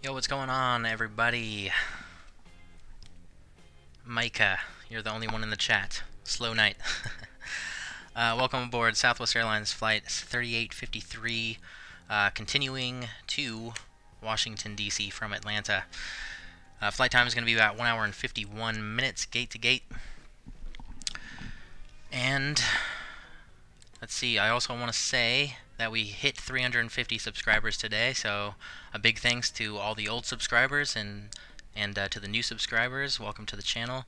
Yo, what's going on, everybody? Micah, you're the only one in the chat. Slow night. Welcome aboard Southwest Airlines Flight 3853, continuing to Washington, D.C. from Atlanta. Flight time is going to be about 1 hour and 51 minutes, gate to gate. And let's see, I also want to say that we hit 350 subscribers today, so a big thanks to all the old subscribers and to the new subscribers. Welcome to the channel.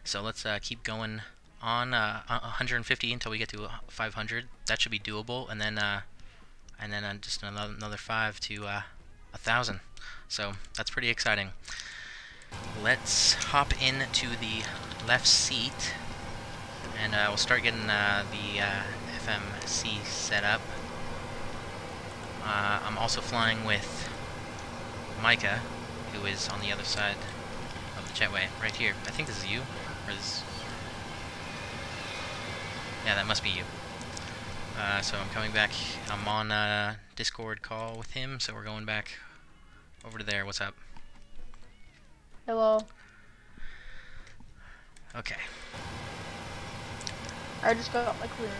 So let's keep going on 150 until we get to 500. That should be doable, and then just another 5 to 1,000. So that's pretty exciting. Let's hop into the left seat, and we'll start getting the FMC set up. I'm also flying with Micah, who is on the other side of the jetway, right here. I think this is you, or this... Yeah, that must be you. So I'm coming back. I'm on a Discord call with him, so we're going back over to there. What's up? Hello. Okay. I just got my clearance.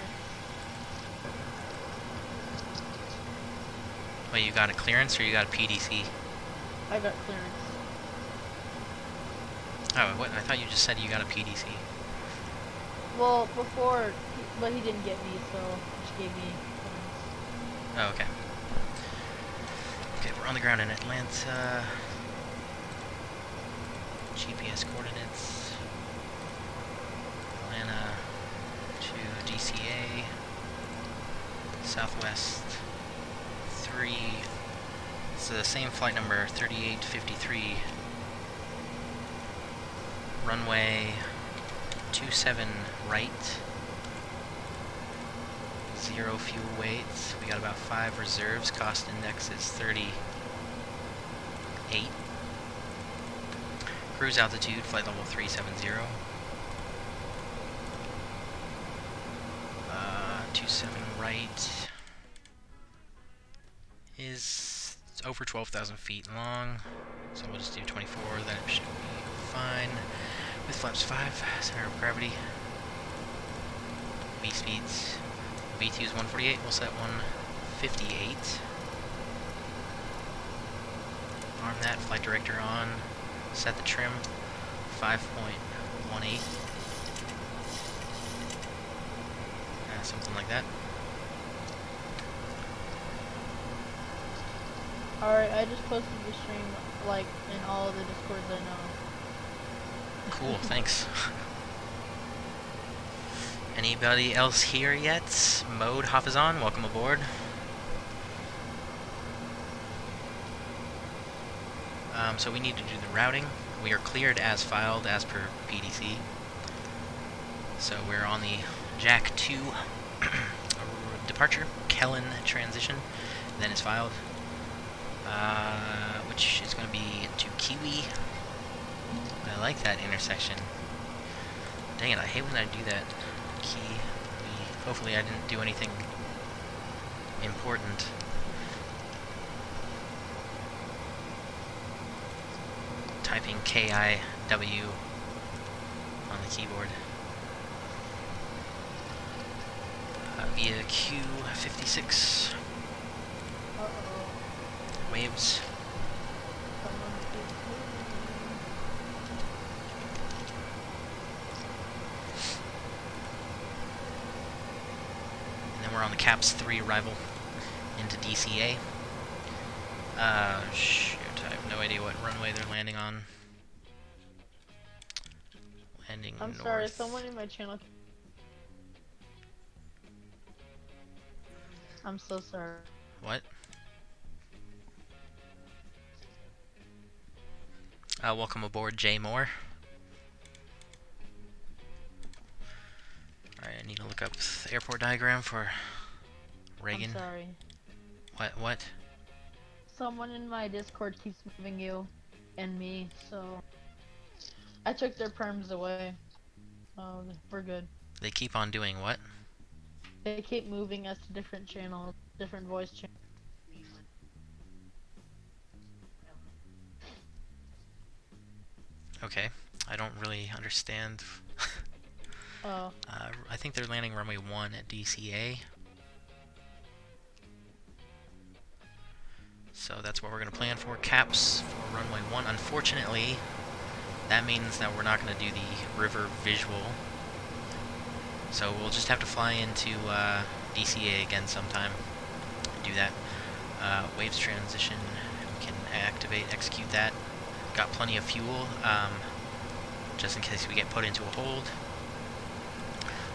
Wait, you got a clearance or you got a PDC? I got clearance. Oh, what? I thought you just said you got a PDC. Well, before, but he didn't get me, so he just gave me clearance. Oh, okay. Okay, we're on the ground in Atlanta. GPS coordinates. Atlanta to DCA. Southwest 3. It's the same flight number, 3853. Runway 27 right. 0 fuel weights. We got about 5 reserves. Cost index is 38. Cruise altitude, flight level 370. 27 right is over 12,000 feet long, so we'll just do 24. That should be fine. With flaps 5, center of gravity. V speeds. V2 is 148. We'll set 158. Arm that. Flight director on. Set the trim. 5.18. Something like that. Alright, I just posted the stream, like, in all of the Discords I know. Cool, thanks. Anybody else here yet? Mode Hafizan, welcome aboard. So we need to do the routing. We are cleared as filed as per PDC. So we're on the Jack 2 departure, KELLN transition, then is filed, which is going to be to KIWII. I like that intersection. Dang it, I hate when I do that. KIWII. Hopefully I didn't do anything important. Typing KIW on the keyboard. Via Q56. Uh-oh. Waves. And then we're on the CAPS 3 arrival into DCA. Shoot, I have no idea what runway they're landing on. Landing I'm north. sorry, someone in my channel... I'm so sorry. What? Welcome aboard, Jay Moore. Alright, I need to look up the airport diagram for Reagan. I'm sorry. What? Someone in my Discord keeps moving you and me, so... I took their perms away. Oh, we're good. They keep on doing what? They keep moving us to different channels, different voice channels. Okay. I don't really understand. Oh. I think they're landing runway 1 at DCA. So that's what we're going to plan for. Caps for runway 1. Unfortunately, that means that we're not going to do the river visual. So we'll just have to fly into DCA again sometime and do that. Waves transition, we can execute that. Got plenty of fuel, just in case we get put into a hold.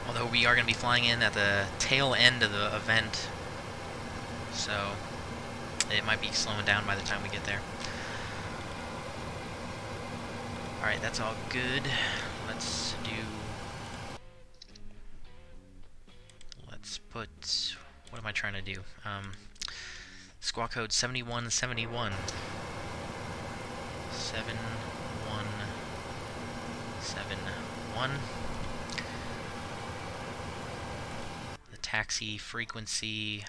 Although we are going to be flying in at the tail end of the event, so it might be slowing down by the time we get there. Alright, that's all good. Let's put, what am I trying to do? Squawk code 7171. 7171. The taxi frequency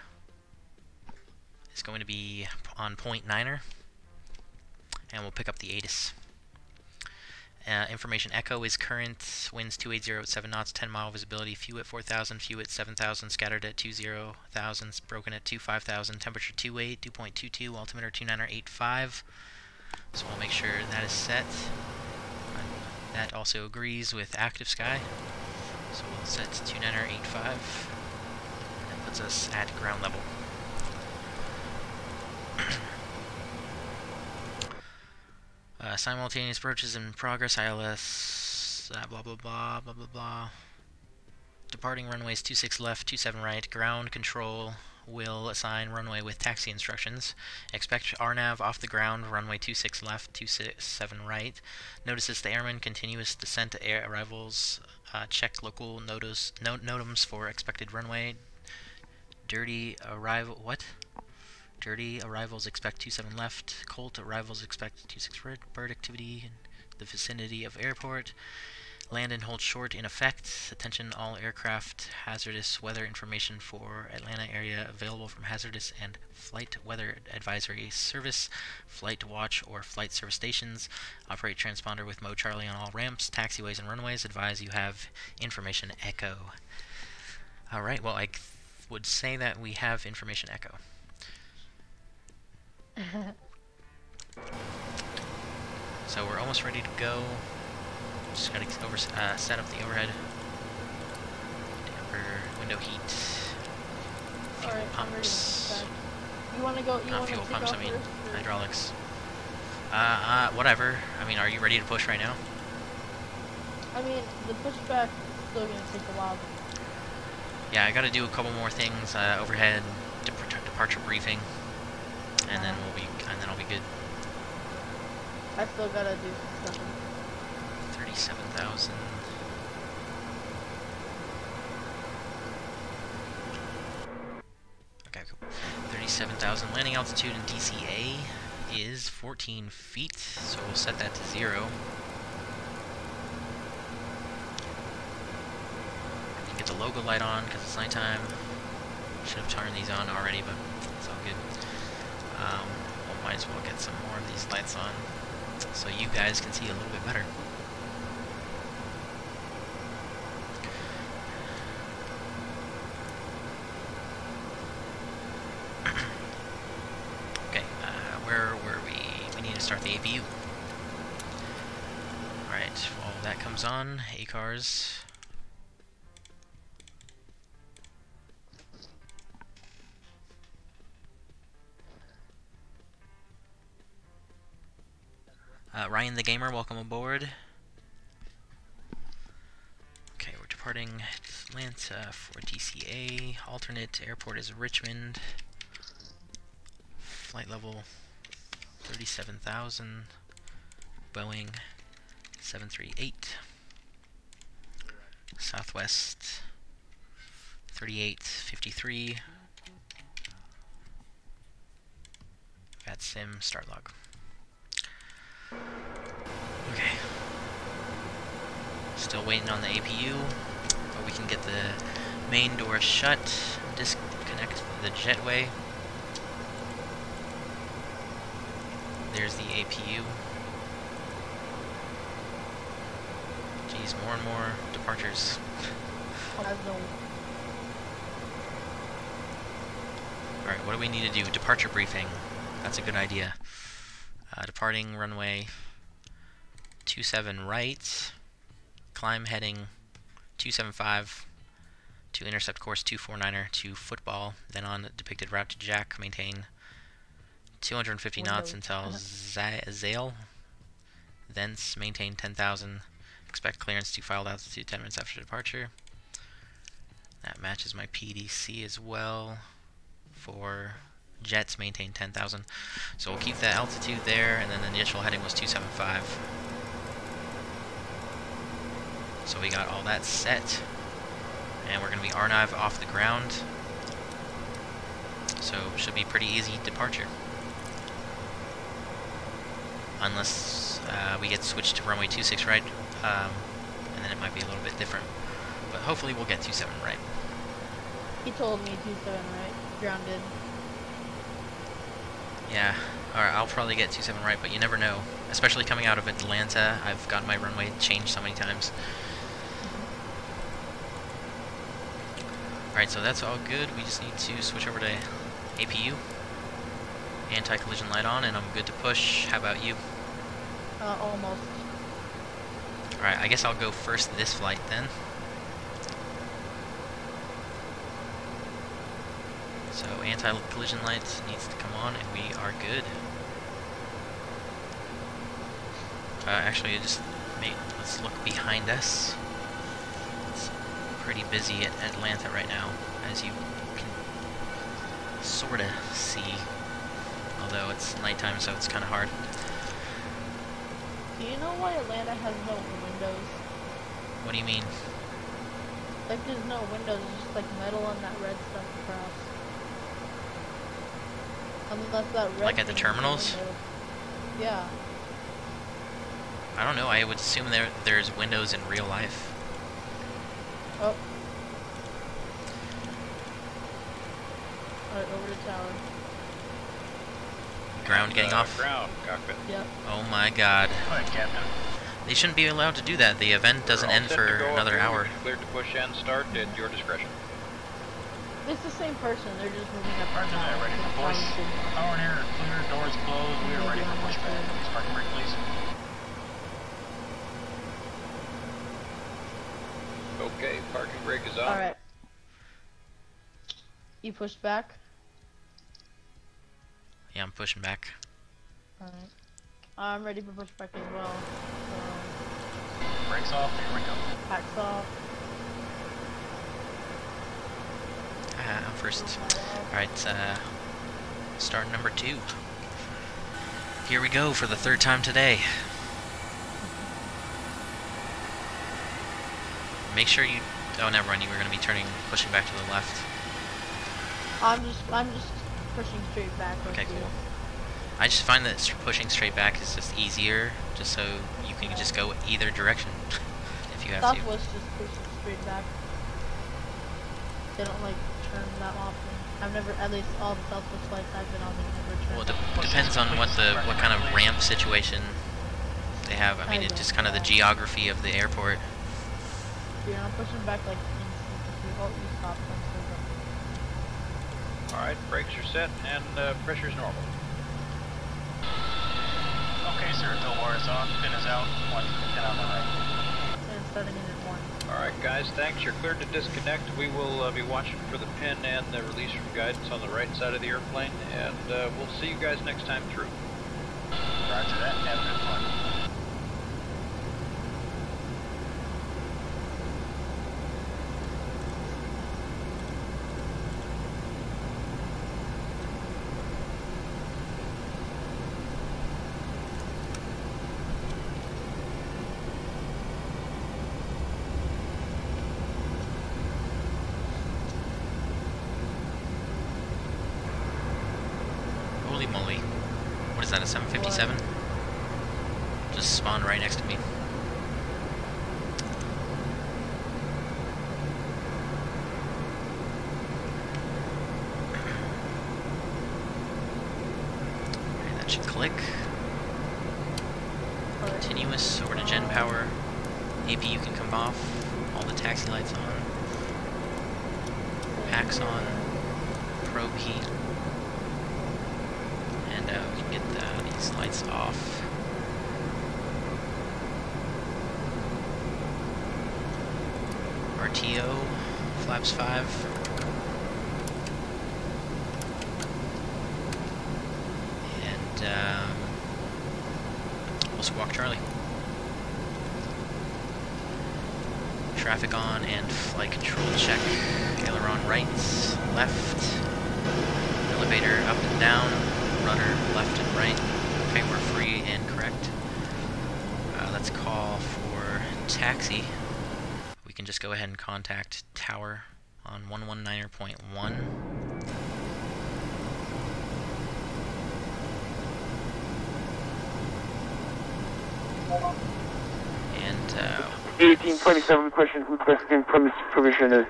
is going to be on .9er, and we'll pick up the Addons. Information echo is current, winds 280 at 7 knots, 10 mile visibility, few at 4,000, few at 7,000, scattered at 20,000, broken at 25,000, temperature 28, 2.22, altimeter 2985. So we'll make sure that is set. That also agrees with active sky. So we'll set 2985. That puts us at ground level. Simultaneous approaches in progress, ILS, blah blah blah, blah blah blah. Departing runways 26 left, 27 right, ground control will assign runway with taxi instructions. Expect RNAV off the ground, runway 26 left, 27 right. Notices the airman, continuous descent to air arrivals, check local notams for expected runway. Dirty arrivals expect 27 left. Colt arrivals expect 26 right. Bird activity in the vicinity of airport. Land and hold short in effect. Attention all aircraft. Hazardous weather information for Atlanta area available from Hazardous and Flight Weather Advisory Service. Flight watch or flight service stations. Operate transponder with mode Charlie on all ramps, taxiways, and runways. Advise you have information echo. Alright, well I would say that we have information echo. So we're almost ready to go. Just gotta set up the overhead. Damper, window heat, fuel pumps. You wanna go? Not fuel pumps, I mean hydraulics. Whatever. I mean, are you ready to push right now? I mean, the pushback is still gonna take a while. Yeah, I gotta do a couple more things. Overhead, departure briefing, and then I'll be good. I still gotta do some stuff. 37,000. Okay, cool. 37,000. Landing altitude in DCA is 14 feet, so we'll set that to 0. You get the logo light on because it's nighttime. Should have turned these on already, but it's all good. We might as well get some more of these lights on so you guys can see a little bit better. Okay, where were we? We need to start the APU. Alright, while that comes on, ACARS. Ryan the Gamer, welcome aboard. Okay, we're departing Atlanta for DCA. Alternate airport is Richmond. Flight level 37,000. Boeing 738. Southwest 3853. VATSIM start log. Okay. Still waiting on the APU, but we can get the main door shut, disconnect the jetway. There's the APU. Just more and more departures. Alright, what do we need to do? Departure briefing. That's a good idea. Departing runway 27 right. Climb heading 275 to intercept course 249er to football. Then on depicted route to Jack. Maintain 250 knots until Zale. Thence maintain 10,000. Expect clearance to filed altitude 10 minutes after departure. That matches my PDC as well. For jets, maintain 10,000. So we'll keep that altitude there, and then the initial heading was 275. So we got all that set. And we're going to be R9 off the ground. So should be pretty easy departure. Unless we get switched to runway 26 right, and then it might be a little bit different. But hopefully we'll get 27 right. He told me 27 right, grounded. Yeah, alright, I'll probably get 27 right, but you never know. Especially coming out of Atlanta, I've gotten my runway changed so many times. Alright, so that's all good. We just need to switch over to APU. Anti-collision light on, and I'm good to push. How about you? Almost. Alright, I guess I'll go first this flight then. So anti-collision light needs to come on, and we are good. Actually, let's look behind us. It's pretty busy at Atlanta right now, as you can sorta see. Although it's nighttime, so it's kind of hard. Do you know why Atlanta has no windows? What do you mean? Like, there's no windows, it's just like metal and that red stuff across. Unless that red. Like at the terminals? Yeah. I don't know. I would assume there's windows in real life. Oh. Alright, over the tower. Ground getting off? Ground, cockpit. Yep. Oh my god. Go ahead, Captain. They shouldn't be allowed to do that. The event doesn't end for another hour. Cleared to push and start at your discretion. It's the same person, they're just moving up. Roger that, ready for push. Power and air clear, doors closed, we are ready for pushback. Please parking brake, please. Okay, parking brake is on. Alright. You push back? Yeah, I'm pushing back. Alright. I'm ready for pushback as well. Brakes off, here we go. Packs off. I'm first. Alright, start number 2. Here we go for the 3rd time today. Make sure you... Oh, never mind, you were going to be pushing back to the left. I'm just pushing straight back. Okay, cool. I just find that pushing straight back is just easier, just so you can just go either direction, if you have to. Southwest just pushes straight back. They don't like turn that often. I've never, at least all the Southwest flights I've been on, they've never turned. Well, it depends on what kind of ramp situation they have. I mean, it's just kind of the geography of the airport. You're not pushing back like instantly. You stop them. Alright, brakes are set and pressure's normal. Okay, sir, fill wire is on, pin is out, 1, 10 on the right. And starting in at 1. Alright guys, thanks. You're cleared to disconnect. We will be watching for the pin and the release from guidance on the right side of the airplane, and we'll see you guys next time through. Roger that, have a good flight. Holy moly. What is that, a 757? Just spawned right next to me. Okay, that should click. Continuous over to gen power. APU can come off. All the taxi lights on. Packs on. Probe heat. And we can get these lights off. RTO, flaps 5. And we'll squawk Charlie. Traffic on and flight control check. Aileron right, left. Elevator up and down. Rudder left and right. Okay, we're free and correct. Let's call for taxi. We can just go ahead and contact tower on 119.1. And 1827 question requesting permission to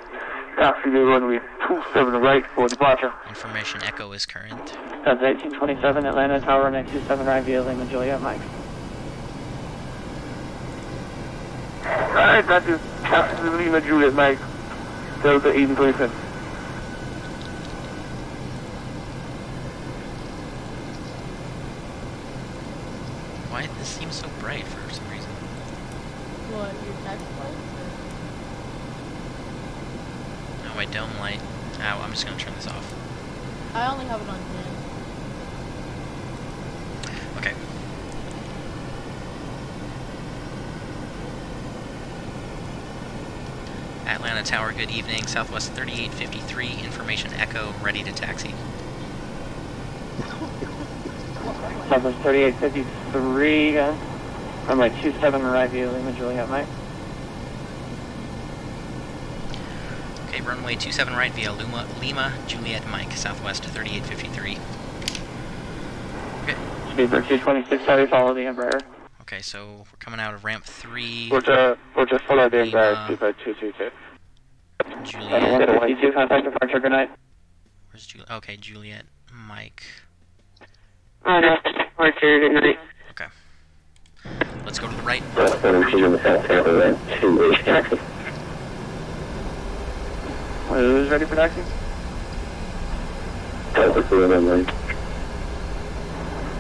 taxi the runway 27 right for departure. Information echo is current. That's 1827 Atlanta Tower 927 right via Lima Juliet Mike. Alright, that is taxi the Lima Juliet Mike. Delta 1827. Why this seems so bright for some reason? What, your tax light? No, my dome light. Ow, I'm just gonna turn this off. I only have it on 10. Okay. Atlanta Tower, good evening. Southwest 3853, information echo, ready to taxi. Southwest 3853, runway 27 right via Lima Juliet Mike. Okay, runway 27 right via Lima Juliet Mike, Southwest 3853. Okay. Speed for 226, sorry, follow the Embraer. Okay, so we're coming out of ramp 3. We'll just follow the Embraer, Lima, 222. Juliet. 152, contact departure, good night. Where's Juliet? Okay, Juliet Mike. Good night. Okay. Let's go to the right. Who's ready for taxi?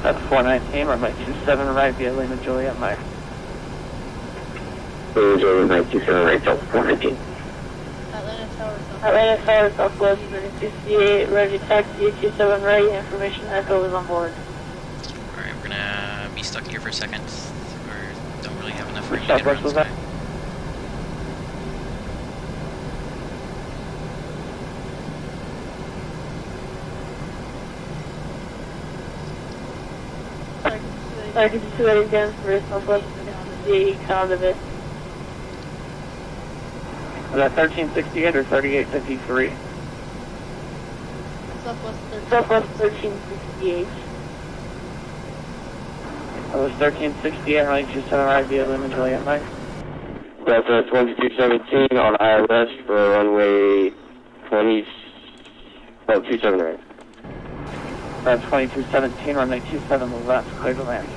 That's 419, runway 27 right via Lima Juliet Mike. Juliet 27 right, Delta 419. Atlanta Tower, Southwest 368, ready taxi 27 right, information echo is on board. Alright, we're gonna be stuck here for a second. We don't really have enough room to get Southwest around was this that? guy. Sorry, could you say that again for Southwest 368, count of it? Was that 1368 or 3853? Southwest 1368. That was 1368, runway 27 right via Lima Juliet Mike. Delta 2217 on ILS for runway 27 right. That's 2217, runway 27 left, clear to land.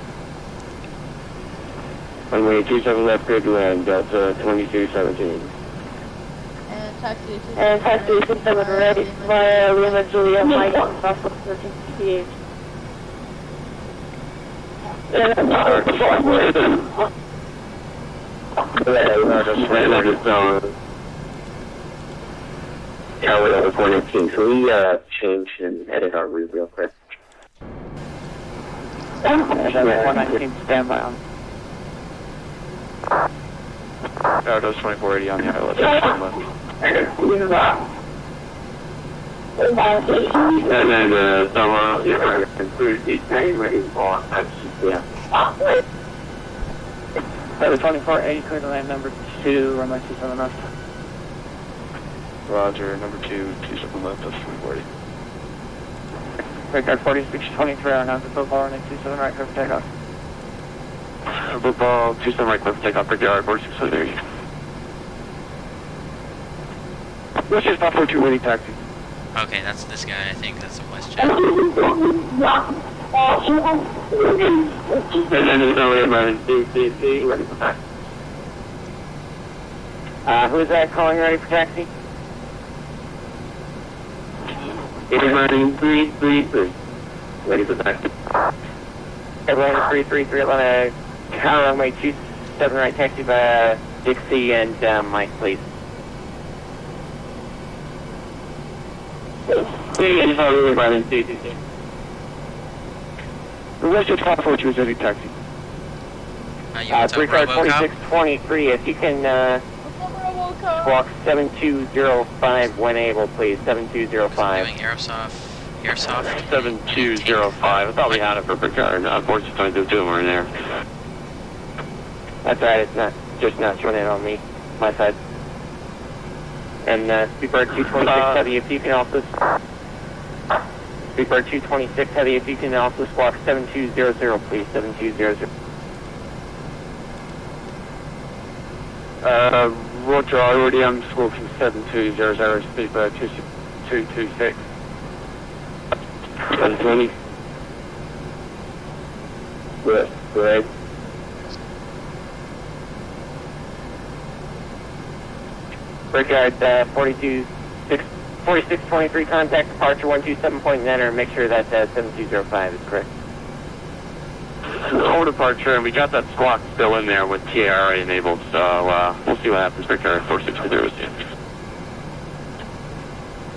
Runway 27 left, clear to land, Delta 2217. and taxi 27 ready via Lima Juliet Mike, Southwest 1368. Yeah, we're over 419. Can we change and edit our route real quick? And then 419 standby on. Addons 2480 on the ILS. And then someone, include the time ready for yeah. That was 2480, clear to land number 2, runway 27 left. Roger, number 27 left, that's 340. Breakout 4623 on out the football, runway 27 right, clear for takeoff. Football, 27 right, clear for takeoff, breakout 4623. Let's just not for 280 taxi. Okay, that's this guy, I think. That's the WestJet. And then there's no way about it. Who is that calling ready for taxi? Running 333. Ready for taxi. Everyone 333 Atlanta, Tower runway 27 right, taxi by Dixie and Mike, please. What's your 542 is any taxi? You 3 car 2623, if you can walk 7205 when able, please. 7205. Doing airsoft. 7205. I thought we had it for Picard. Unfortunately, two more in there. That's right, it's not showing it on me, my side. And Speedbird 226 heavy, if you can also... Speedbird 226 heavy, if you can also squawk 7200, please. 7200. Roger, I already am squawking 7200, Speedbird 226. 720. Good. Brickyard 4623, contact departure 127.9, make sure that 7205 is correct. All departure, and we got that squawk still in there with TRA enabled, so we'll see what happens, Victor 4620.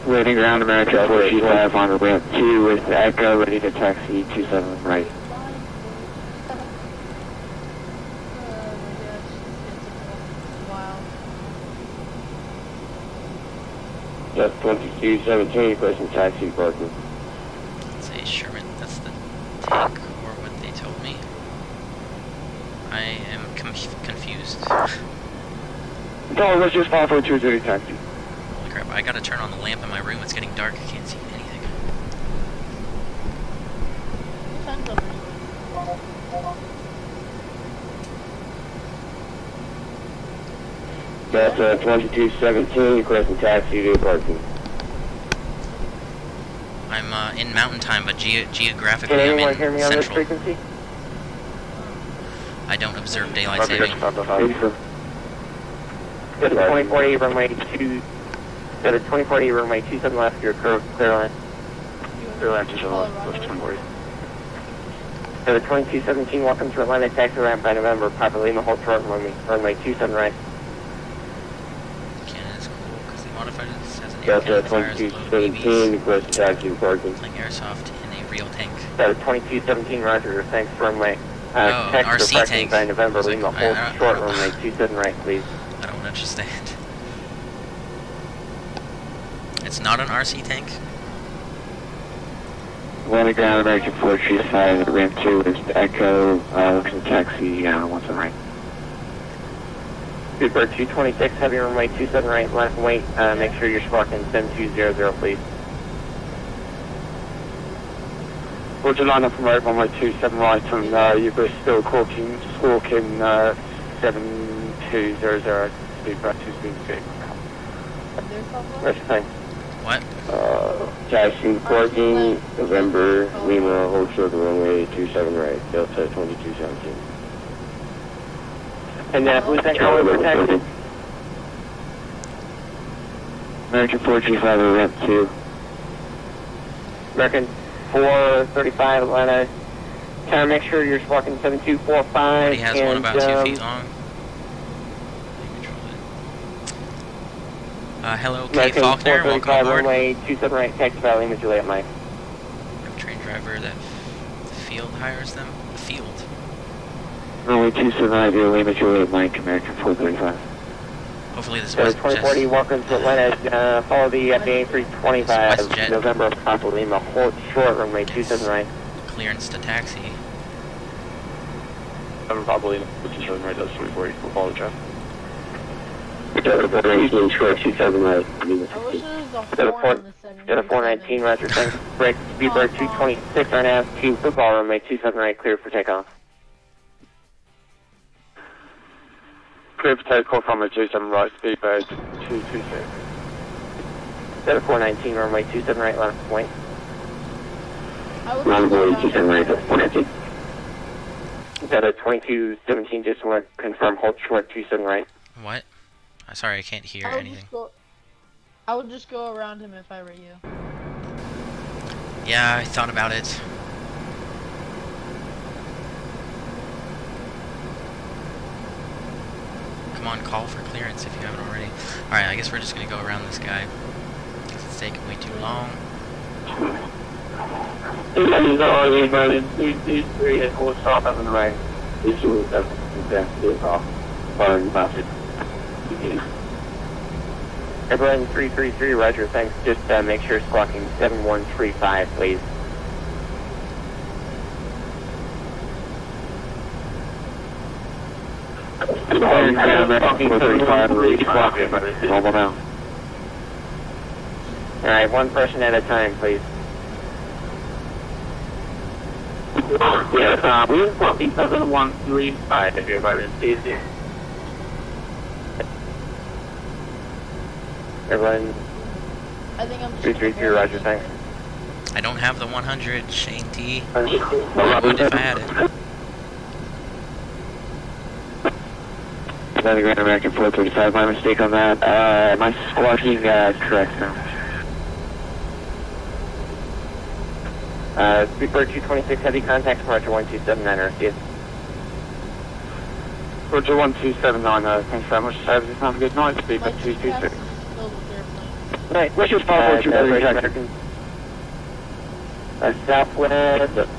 Waiting ground America 425 on ramp 2 with Echo ready to taxi 27 right. That's 2217, requesting taxi parking. Let's say Sherman, that's the tank, or what they told me. I am confused. No, let's just 542 is any taxi. Holy crap, I gotta turn on the lamp in my room, it's getting dark, I can't see anything. That's 2217, requesting taxi to parking. I'm in mountain time, but geographically Can I'm anyone in hear me on this central. frequency? I don't observe daylight saving. Go to 2040 runway 2. Go to 2040 runway 27 left. Your clear line. Clear line 27 left. 2040. Go to 2217. Welcome to Atlanta taxi ramp by November. Papa Lima hold short runway 27 right. Canada's cool because they modified it as an air That's cannon fires 2217, requesting taxi parking. playing airsoft in a real tank. Go to 2217. Roger. Thanks runway. Oh, an RC tank. By November. Like, Lima hold short runway 27 right, please. I don't understand. It's not an RC tank? Waiting ground American 435 ramp 2 is Echo looking to taxi 17 right. Speedbird 226 heavy runway 27 right. Left wait. Make sure you're squawking 7200, please. Roger, line up from right, runway 27 right, and you've still squawking 7200, Speedbird 226. Rest time. What? Taxi parking, November, Lima, hold short runway 27 right, Delta 2217. And who's that calling for taxi? American 435 ramp 2. American 435 Atlanta. Kind of make sure you're squawking 7245. He has one about 2 feet long. Hello, K. American Faulkner, welcome 435 aboard. runway 27 right, taxi by Lima Juliet Mike. I'm a train driver that the field hires them. The field. Runway 27 right, Lima Juliet Mike, American 435. Hopefully this So wasn't 2040, just... welcome to Atlanta. Follow the FAA 325, November, Papa Lima, hold short, runway 27 right. Clearance to taxi. Papa Lima, 27 right, that's 2040, we'll follow the traffic. Delta 419, short 27 right. I wish there was a horn on the 7. Delta 419, roger, thanks. Break, Speedbird 226, RNAV, 2 football, runway 27 right, clear for takeoff. Clear for takeoff, runway 27 right, Speedbird 226. Delta 419, runway 27 right, left point. Runway 27 right, 419. Delta 2217, just want to confirm, hold short 27 right. What? Sorry, I can't hear anything. I would just go around him if I were you. Yeah, I thought about it. Come on, call for clearance if you haven't already. Alright, I guess we're just gonna go around this guy. Because it's taking way too long. Stop on the right. Everyone 333, roger, thanks. Just make sure it's clocking 7135, please. Alright, one person at a time, please. Yeah, we'll clock 7135 if you're by the station. Everyone, I think I'm 333, roger, thanks. I don't have the 100, Shane T. I would if I had it. The Grand American 435, my mistake on that. My squawking correct now. Report 226, heavy contact from Roger 1279, RCS. Roger 1279, thanks very much, service. Have a good night, speak at 226. Right, what's your spot for American? Southwest.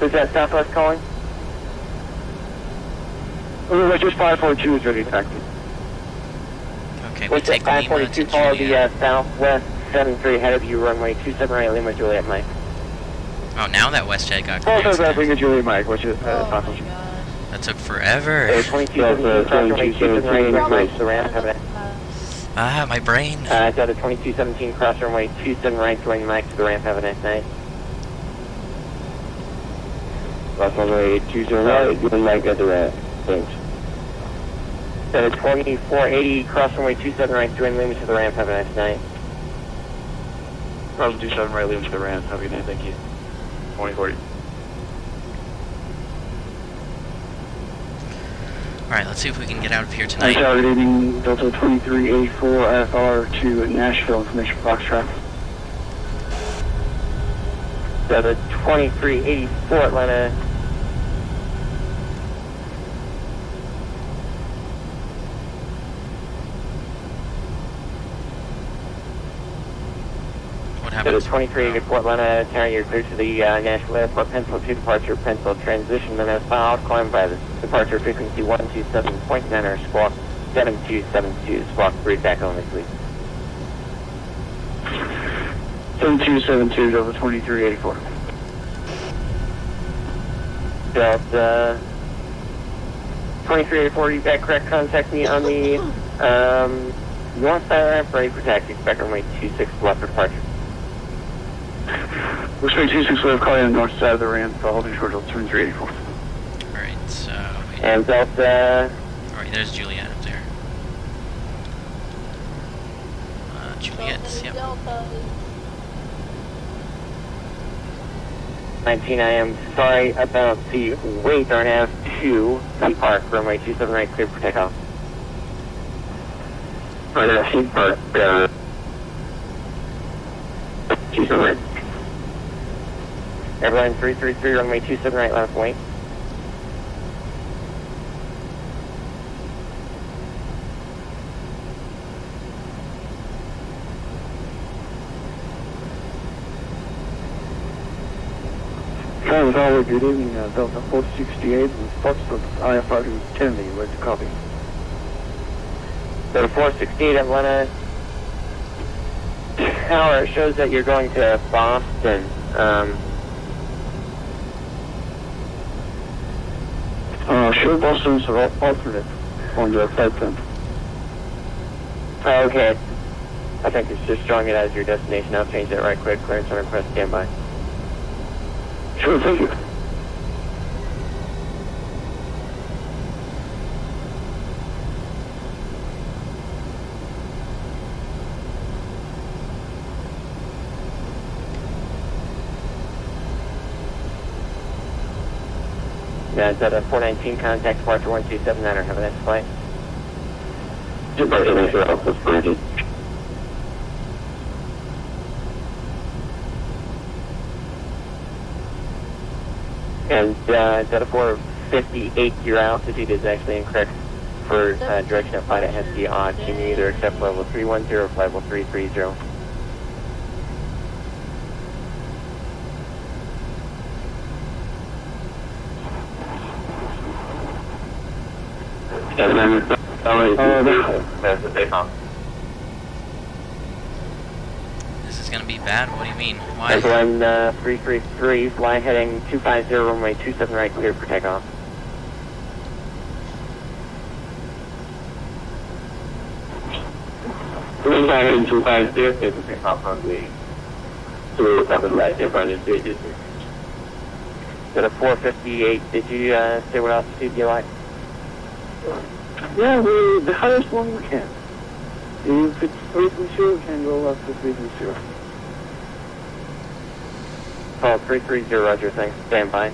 Is that Southwest calling? Just 542 is ready to taxi. Okay, we take Lima to 542, follow Juliet. the Southwest 73 ahead of you, runway 27 right, Lima, Juliet, Mike. Oh, now that WestJet got Also, clearance. Lima, Juliet, Mike, which is possible. That took forever. 22, runway 27 right, the ramp, have it. Ah, my brain. Got a 2217 cross runway 27 right, joining Mike to the ramp, have a nice night. Cross runway 27 right, joining Mike at the ramp, thanks. Got a 2480 cross runway 27 right, joining Lima to the ramp, have a nice night. Cross 27 right, Lima to the ramp, have a good night, thank you. 2040. Alright, let's see if we can get out of here tonight. Targeting Delta 2384 FR to Nashville, information Foxtrot. Delta 2384 Atlanta. What happened? Delta 2384 Atlanta, Tower, you're clear to the Nashville Airport, Pencil 2 departure, Pencil transition, then as filed, climb by the departure frequency 127.9 or squawk 7272, squawk 3 back only, please. 7272, Delta 2384. Delta 2384, you back correct, contact me on the north side of the ramp, ready for taxi, expect runway 26 left for departure. Respect 26 left, calling on the north side of the ramp, holding short Delta 2384. Alright, so... And Delta... Alright, there's Juliet up there. Juliet, yep. 19, I am sorry about the wait on F2, Sea Park, runway 27 right, clear for takeoff. Right, Sea Park, 27 right. Airline 333, runway 27 right, left wait. Good evening, Delta 468 and Foxtrot IFR to Kennedy, where's the copy? Delta 468 Atlanta Tower, it shows that you're going to Boston. Sure, Boston's alternate on your flight plan. Okay. I think it's just showing it as your destination. I'll change that right quick. Clearance on request, standby. Sure, thank you. Delta 419, contact departure 1279, have a nice flight. Departure Mr. Alpha Spirited. And Delta 458, your altitude is actually incorrect for direction of flight. It has to be odd. Can you either accept level 310 or level 330? And then that's the takeoff. This is gonna be bad. What do you mean? Why? Everyone 333, fly heading 250, runway 27 right, cleared for takeoff. Fly heading 250, cleared for takeoff on the 27 right, different stages. Got a 458, did you say what altitude you like? Yeah, the highest one we can. If it's 330, we can go up to 330. Call 330, roger, thanks, stand by.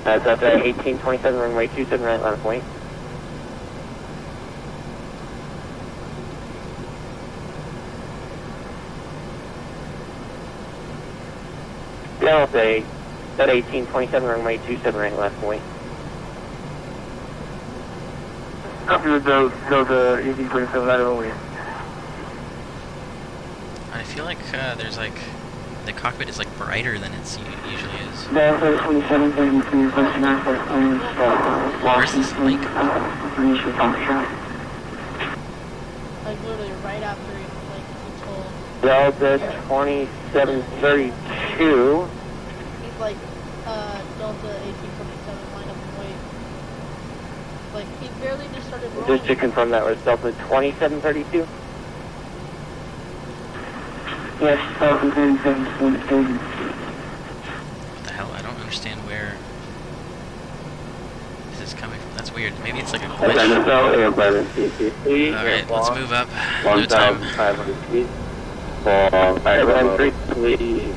That's up at 1827, runway 27 right, line of point. Now it's at 1827, runway 27 right, left point. Copy with those 1827, right away. I feel like there's like the cockpit is like brighter than it usually is. Delta 27, 32, 29, Where's this lake? Like literally right after he told. Delta 2732. He's like Delta 1827 line up and wait. Like he barely just started rolling. Just to confirm, that was Delta 2732? Yes, Delta 27. What the hell? I don't understand where this is coming from. That's weird. Maybe it's like a glitch. Alright, let's move up. No time. 1,500 feet. For Airline 330.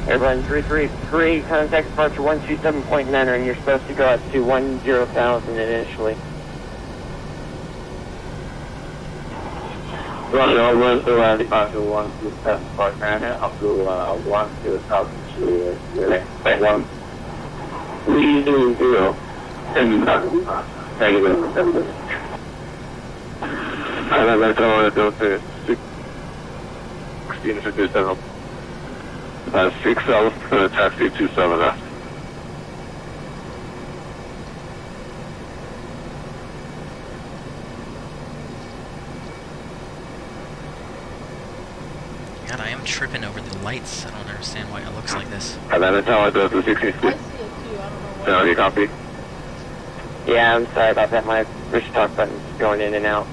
Airline 333, contact departure 127.9, and you're supposed to go up to 10,000 initially. Roger, I'll run through departure 127.9 up to 1,000 to 1. 320. Thank you. And then let's go to 1657. 6 hours, taxi 27 left. God, I am tripping over the lights. I don't understand why it looks like this. And then it's how it does the 16. I see it too. I don't know So, you copy? Yeah, I'm sorry about that. My push talk button's going in and out.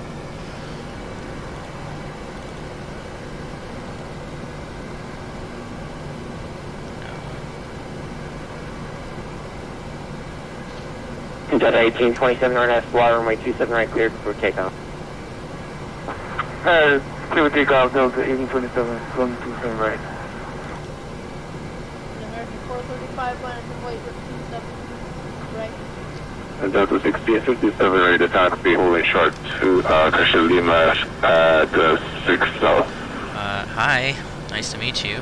Delta 1827 RNS, fly runway 27 right, cleared for takeoff. Clear takeoff, Delta 1827, 127 right. American 435 line up and wait for 27 right. And Delta 1657 ready to taxi, holding short to Christian Lima at 6 south. Hi. Nice to meet you.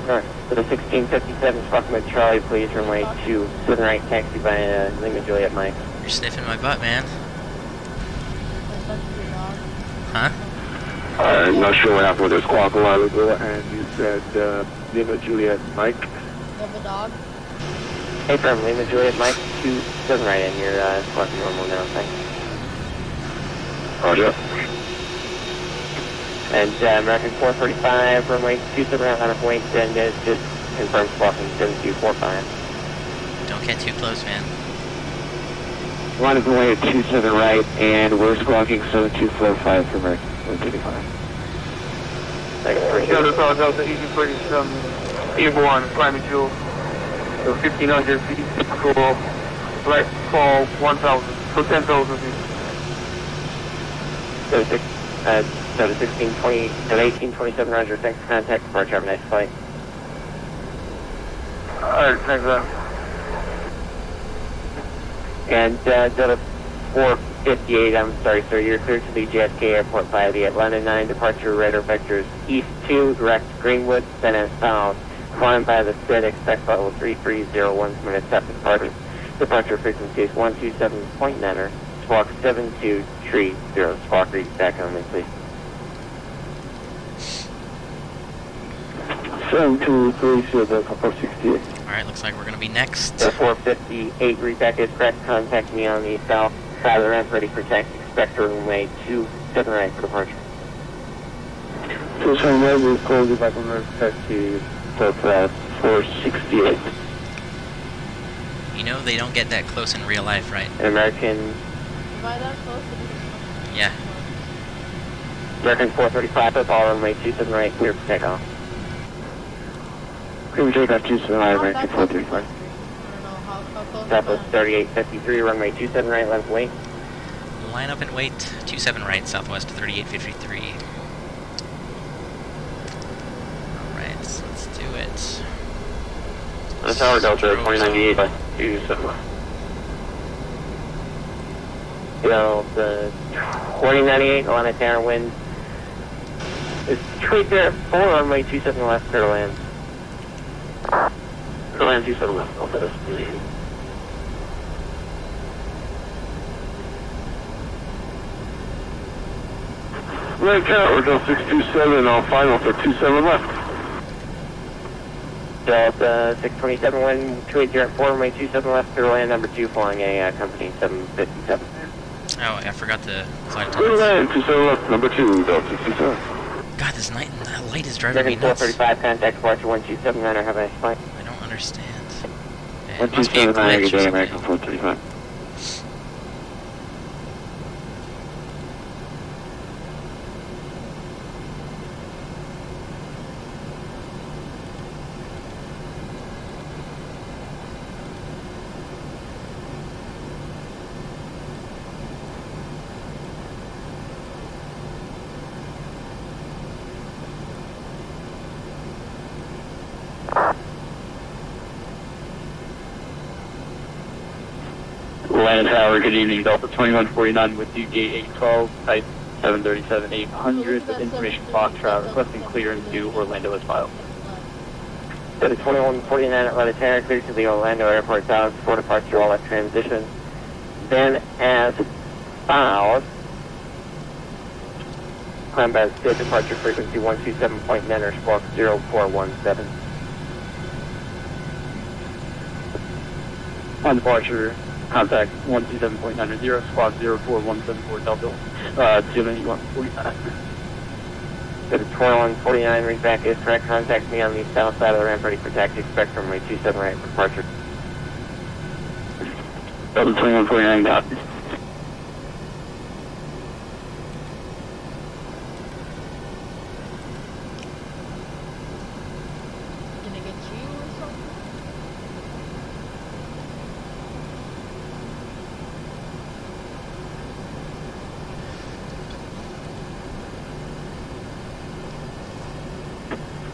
Alright, so the 1657 Sparkman Charlie, please, runway 27 right, taxi by Lima Juliet Mike. You're sniffing my butt, man. That's such a good dog. Huh? I'm not sure what happened with this squawk a while ago, and you said Lima Juliet Mike. Love a dog. Hey, from Lima Juliet Mike, 27 right, and you're squawking normal now, thanks. Roger. And American 435, runway 27 right, line of point, and just confirm squawking 7245. Don't get too close, man. Line of away at 27 right, and we're squawking 7245 for American 135. Delta Delta 1827, airborne, climate fuel. So 1,500 feet, cool. Right, call 1,000, so 10,000 feet. So the 1827, roger, thanks for contact, departure, have a nice flight. Alright, thanks, man. And Delta 458, I'm sorry, sir, you're clear to the JFK Airport via the Atlanta 9 departure radar vectors East 2, direct Greenwood, then as south. Flying by the SID, expect level 3301 minutes after departure. Departure frequency is 127.9er, squawk 7230, squawk read back on me, please. 7230, Delta 468. Alright, looks like we're going to be next. The 458, read back is correct, contact me on the south side of the ramp, ready for taxi, expect runway 27 right for departure. 27 right, we'll call you back on the taxi. Delta 468. You know they don't get that close in real life, right? American. Am I that close to this? Yeah. American 435, football runway 27 right, clear for takeoff. Clear for takeoff, 27 right, American 435. I don't know how close. Southwest 3853, runway 27 right, left wait. Line up and wait. 27 right, Southwest 3853. Alright, so let's do it. The tower Delta 2098 by 27. The 2098 Atlanta Tower wind is straight there at 4 runway 27 left, clear to land. Clear to land 27 left, Delta SP. Right tower, Delta 627 on final for 27 left. Delta 627 wind 280 at 4 runway 27 left, clear to land, number 2 flying a company 757. Oh, I forgot the flight Clear to attendants. land, 27 left, number 2, Delta 627. God, this light is driving me American nuts. 435, contact departure 1279, have a nice flight. I don't understand. It must be a 127, glitch or good day, something. American 435. Land Tower, good evening, Delta 2149 with you, gate 812, type 737-800, with information Foxtrot, requesting clearance to Orlando as filed. Delta 2149 Atlanta Tower, clear to the Orlando Airport South for departure, all at transition. Then as filed, climb by the SID, departure frequency 127.9 or squawk 0417. On departure, contact 127.900, squawk 04174 Delta, 29149. Delta 2149, read back is correct, contact me on the south side of the ramp, ready for taxi, expect from runway 27 right for departure. Delta 2149, copy. Can I get you or something?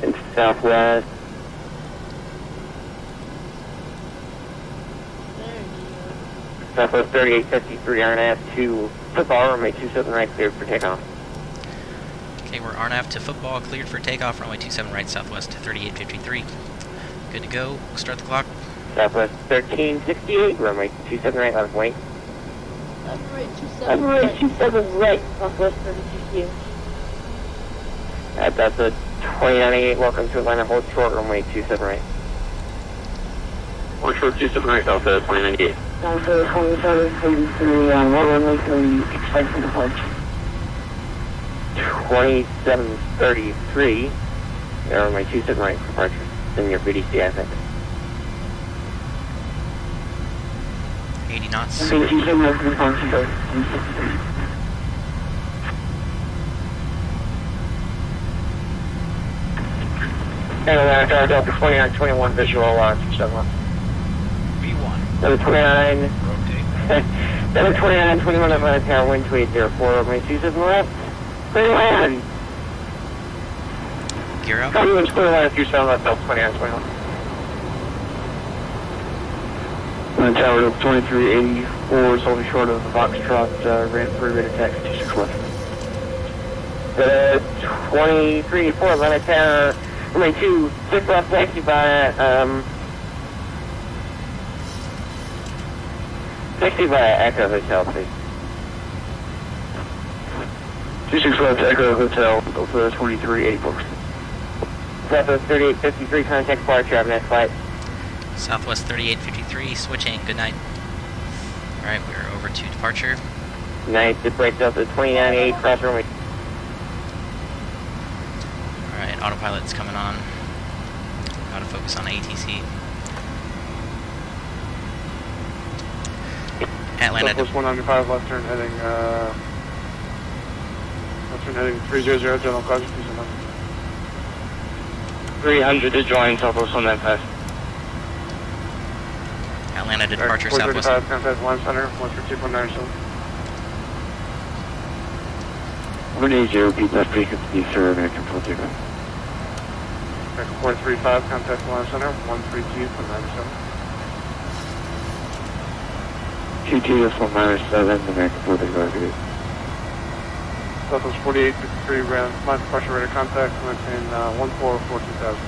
And southwest, There you go. southwest 3853, RNAV to football, runway 27 right, cleared for takeoff. Okay, we're RNAV to football, cleared for takeoff, runway 27 right, Southwest 3853. Good to go. We'll start the clock. Southwest 1368, runway 27 right, left wait. Runway 27 right, Southwest 32. That's a 2098, welcome to Atlanta, hold short, runway 27 right. One short 27 right, Delta 2098. Delta 2733, what runway can we expect for departure? 2733, runway 27 right for departure. Then your BDC, I think. 80 knots. 27 right for departure, Delta 363. And Atlanta, Delta 2921, visual, 27 left. V1, Delta 29, rotate. Delta 2921, Atlanta Tower, wind 2804, runway 27 left. Clear land! Gear up. Clear land 27 left, Delta 2921. Tower 2384, slightly short of the Foxtrot, radar taxi 261. 2384, Atlanta Tower, runway 2, 6 left taxi by, Echo Hotel, please. 26 left, Echo Hotel, Delta 2384. Southwest 3853, contact departure, have a nice flight. Southwest 3853, switching, good night. Alright, we're over to departure. Nice, it breaks up to 298, cross runway. Alright, autopilot's coming on. Gotta focus on ATC. Atlanta. Southwest 195, left turn heading 300, general cause, please enough. 300 to join, Southwest 195. Atlanta to departure, Southwest. 435, contact Line Center, 132.97. I'm going to need you to repeat that frequency, sir, American 42. 435, contact Line Center, 132.97. QT is 197, American 42. Southwest 4853, line departure radar contact, maintain 1442,000.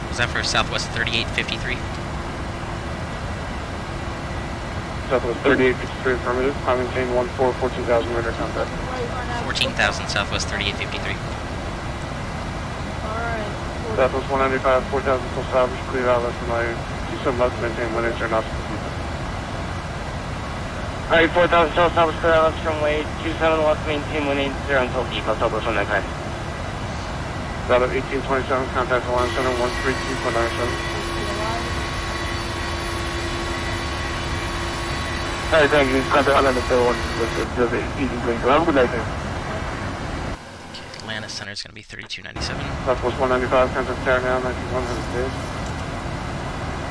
Was that for Southwest 3853? Southwest 3853, affirmative, I maintain 14,000 radar contact. 14,000, Southwest 3853. Alright. Southwest 195, 4,000 full salvage, clear out less than my 27 left, maintain 1 inch aeronautical speed. Alright, 4,000 still established clear out left runway 27 left, maintain 180 until depot, Southwest 195. Out of 1827, contact the line center 132.97. Alright, thank you. Contact Atlanta Center 1 with the easy green. Have a good night, thanks. Atlanta Center is going to be 3297. Southwest 195, contact Tower now, 19100 days.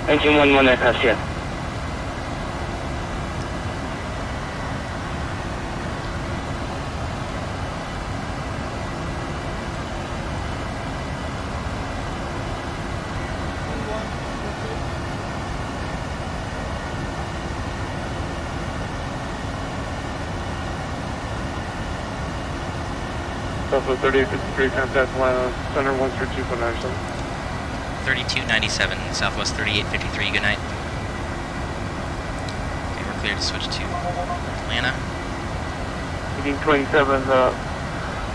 1911 aircraft, yeah. Southwest 3853, contact Atlanta Center 132.97. 3297, Southwest 3853, good night. Okay, we're clear to switch to Atlanta. 1827,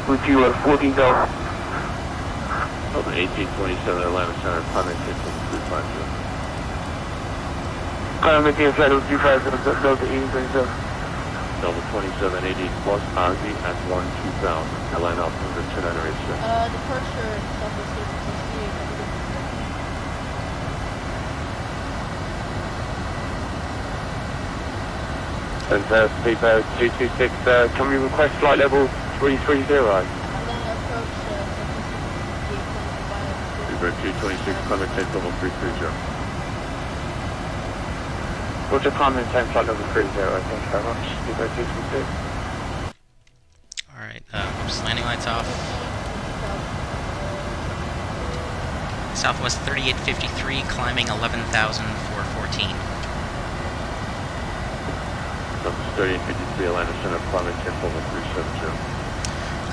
with you at 14,000. Delta 1827, Atlanta Center, climbing 15350. Climbing 15350, Delta 1827. Delta 2780 plus Ozzy at 12000, Atlanta altimeter 2986. Departure, Southwest 3858. Fantastic, 226, can we request flight level 330? Atlanta approach, Southwest 226, climbing 10 level 330. Roger, climbing 10 flight level 30, thank you very much. 226. Alright, oops, landing lights off. Southwest 3853, climbing 11,414. Southwest 3853, Atlanta Center, climbing 10 level 370.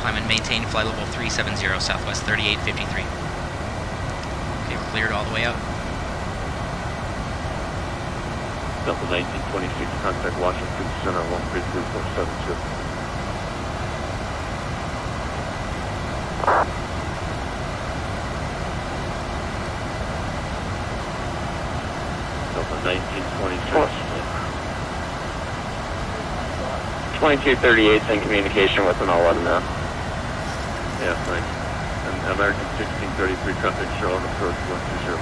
Climb and maintain flight level 370, Southwest 3853. Okay, we're cleared all the way up. Delta 1926, contact Washington Center 133.72. Delta 1926. 2238's in communication with an 11 now. Yeah, thanks. And American 1633, contact Charlotte approach 120.5.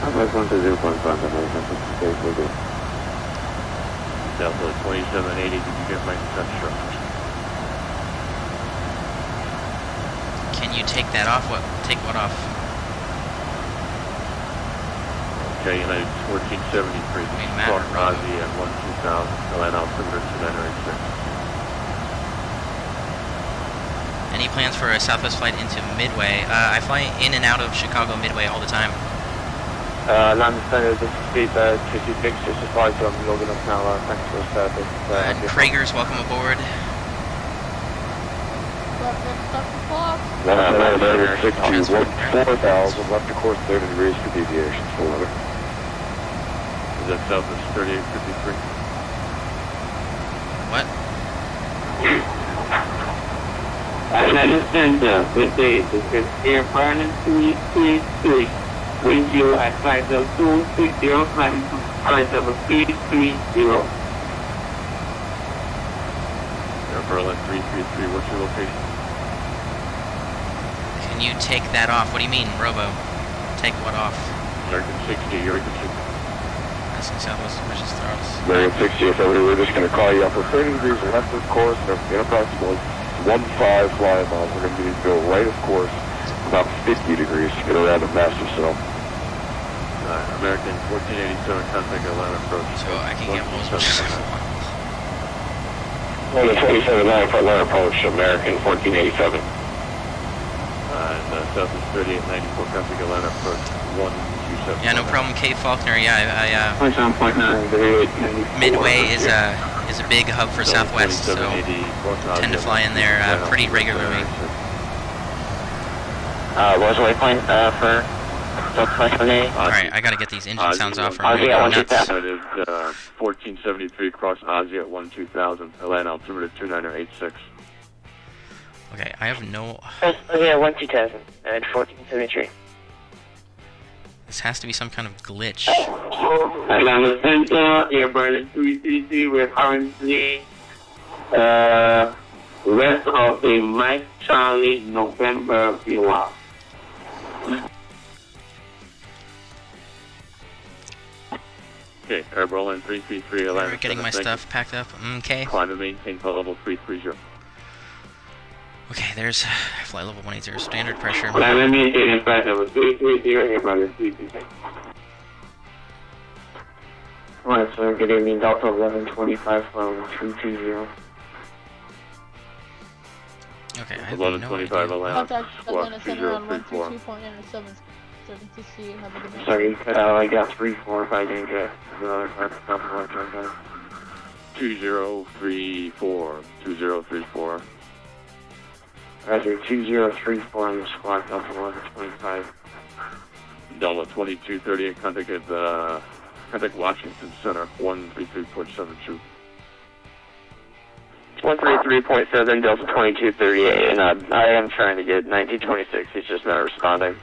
I'm going to 0.5, American 66, will do. Delta 2780, did you get my temperature? Can you take that off? Take what off? Okay, United 1473, Squawk Ozzy at 12000, Atlanta altimeter 2986. Any plans for a Southwest flight into Midway? I fly in and out of Chicago Midway all the time. Land Center, this is speed 226, just advised I'm logging up now, thanks for the service. Krager's welcome aboard. American 60, 4,000, left to course 30 degrees for deviation, full limit. Is that Southwest 3853? What? Land Center, with the air burning 333. Wind chill at 50260, flight level 330. Berlin 333, what's your location? Can you take that off? What do you mean, Robo? Take what off? American 60, you're in That's in Southwest Vicious Throttles. American 60, if ever, we're just going to call you up for 30 degrees left of course, in approximately 15 flying miles. We're going to need to go right of course, about 50 degrees to get around the master cell. American 1487, contact Atlanta approach. So I can get as much as I want. On the 27-9 for Atlanta approach, American 1487. Southwest 3894, contact Atlanta approach 127. Yeah, no problem, Kate Faulkner. Yeah, 27.9. Midway is a big hub for Southwest, so tend to fly in there pretty regularly. What was the waypoint for Southwest today? Alright, I gotta get these engine sounds off for me. Yeah, Nuts. 1473 across Ozzy at 12000, Atlanta altimeter 29086. Okay, I have no... Yeah, 12000 and 1473. This has to be some kind of glitch. Land Center, air burning 333, we're currently west of the Mike Charlie November VATSIM. Okay, Air Berlin 333, Atlanta. We're getting my stuff packed up. Okay. Climb and maintain flight level 330. Okay, there's flight level 180, standard pressure. Climb and maintain flight level 330, air burning 333. Alright, so good evening, Delta 1125 from 320. Okay, I have 1125 no Atlanta. Contact Atlanta Center on 2034. 122.97. Certain to see. Have a good night. Sorry, I got 345 danger. Another 2034, 2034. Roger, 2034 on the squad, Delta 1125. Delta 2238, contact Washington Center, 133.72. 133.7, Delta 2238, and I am trying to get 1926, he's just not responding.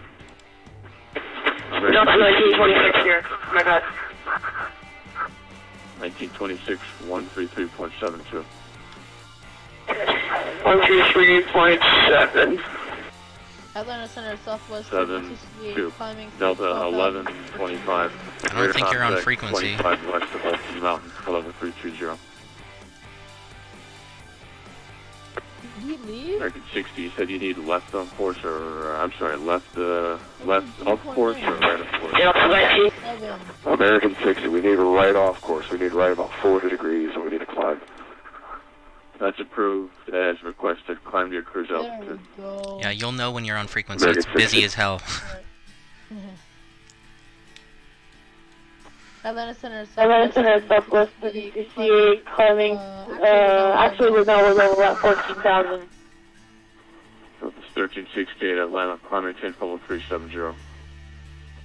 Delta 1926 here, my God. 1926, 133.72. 133.7. Atlanta Center, Southwest. 7-2. Climbing. Delta 1125. I don't think you're on frequency. 25 west of Baltimore Mountain, level 320. Did he leave? American 60, you said you need left on course, or, I'm sorry, left off course, or right off course? American 60, we need a right off course. We need right about 40 degrees, and we need to climb. That's approved as requested. Climb to your cruise There altitude. we go. Yeah, you'll know when you're on frequency. It's busy as hell. Atlanta Center, Atlanta Center, Southwest 58, climbing. Actually, we're now level at 14,000. So it's 1368 Atlanta, climbing chain level 370.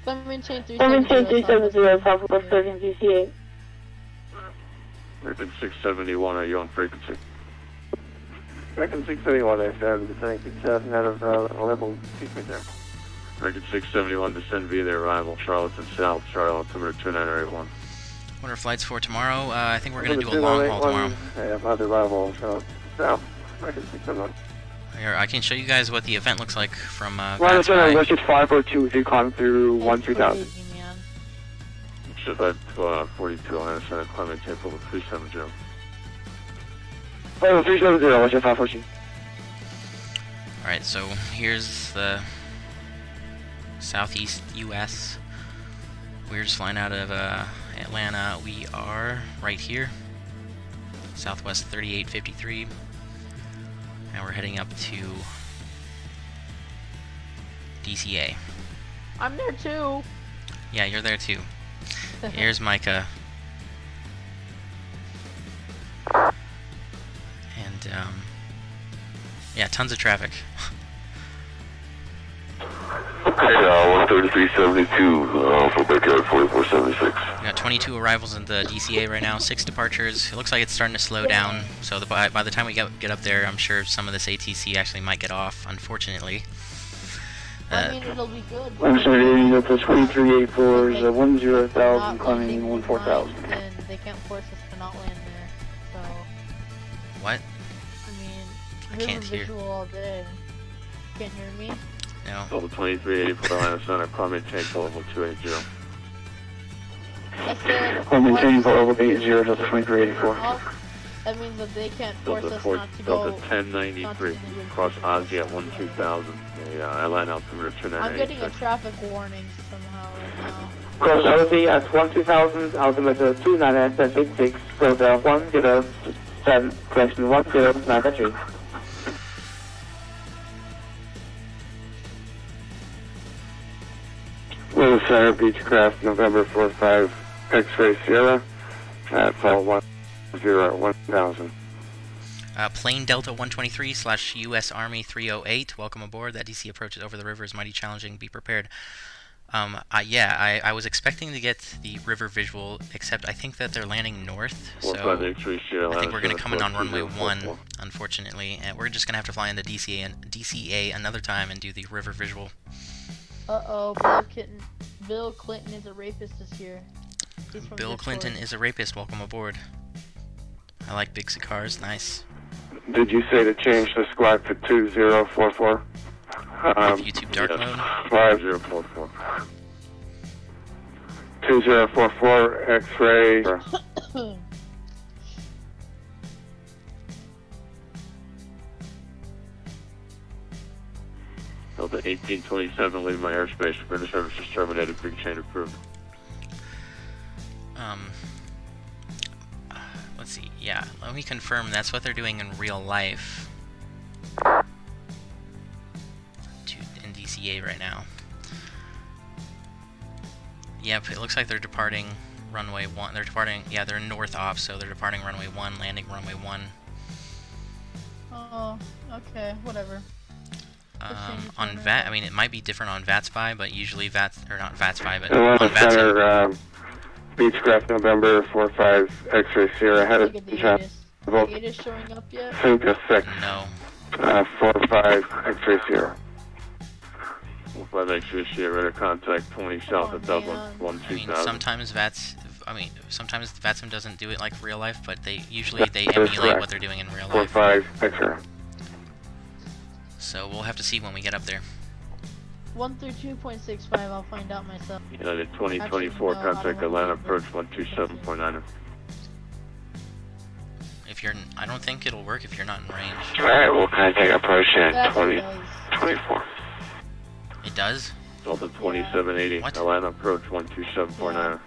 Climbing chain 370, Southwest 1368. American 671, are you on frequency? American 671, I found descending success out of level 2.0. American 671, descend via the arrival, Charlotte South, Charlotte, altimeter 29081. What are flights for tomorrow? I think we're going to do a long haul tomorrow. Yeah, about the arrival, Charlotte South, American 671. Here, I can show you guys what the event looks like from Atlanta Center, VATSIM. Western 542, if you climb through 1-3000. Just at 42 Atlanta Center, climbing chain level 370. Level 370, Western 542. Alright, so here's the southeast US. We're just flying out of Atlanta. We are right here, Southwest 3853, and we're heading up to DCA. I'm there too. Yeah, you're there too. Here's Micah. And, yeah, tons of traffic. Okay, 133.72 for backyard 4476. We got 22 arrivals in the DCA right now, 6 departures. It looks like it's starting to slow down, so by the time we get up there, I'm sure some of this ATC actually might get off, unfortunately. I mean, it'll be good. I'm sorry, the 2384 is 10,000 climbing 14,000. Then they can't force us to not land there. So. What? I mean, I can't hear. Visual all day. Can't hear me? No. Delta 2384 Atlanta Center, climb maintain for level 280. I said. I'm maintaining for level 80, Delta 2384. That means that they can't force Delta us 4, not to go. Delta 1093, cross Ozzy at 12,000. Atlanta altimeter 2986. I'm getting a traffic warning somehow right now. Cross Ozzy at 12,000, altimeter 2986, Delta 107, correction 1093. Little Center Beechcraft, November 45, X-Ray Sierra, at fall 101000. Plane Delta 123 / US Army 308, welcome aboard. That DC approach over the river is mighty challenging, be prepared. Yeah, I was expecting to get the river visual, except I think that they're landing north, so I think we're going to come in on runway 1, unfortunately, and we're just going to have to fly into DCA another time and do the river visual. Uh-oh, Bill Clinton is a rapist this year. He's from Bill Discord. Clinton is a rapist, welcome aboard. I like big cigars, nice. Did you say to change the squad to 2044? YouTube dark mode? 5044. 2044 X-ray. Delta 1827, leaving my airspace. British services terminated. Big chain approved. Let's see. Yeah, let me confirm that's what they're doing in real life. In DCA right now. Yep, it looks like they're departing runway 1. They're departing. Yeah, they're north off, so they're departing runway 1, landing runway 1. Oh, okay, whatever. On VAT, I mean, it might be different on VATSI, but usually not VATSI, but Atlanta on VATSIM. Center, Beechcraft, November 45, X-ray Sierra, headed to Is showing up yet? 6. No. 45, X-ray Sierra. 45 X-ray Sierra, radar contact 20 south of Dublin, I 12000. mean, sometimes sometimes VATSIM doesn't do it like real life, but they emulate what they're doing in real life. 45, X-ray. So we'll have to see when we get up there. 132.65, I'll find out myself. United 2024, contact Atlanta, approach 127.9. If you're, I don't think it'll work if you're not in range. Alright, we'll contact approach at Actually 2024. It does? Delta 2780, What? Atlanta, approach 127.9.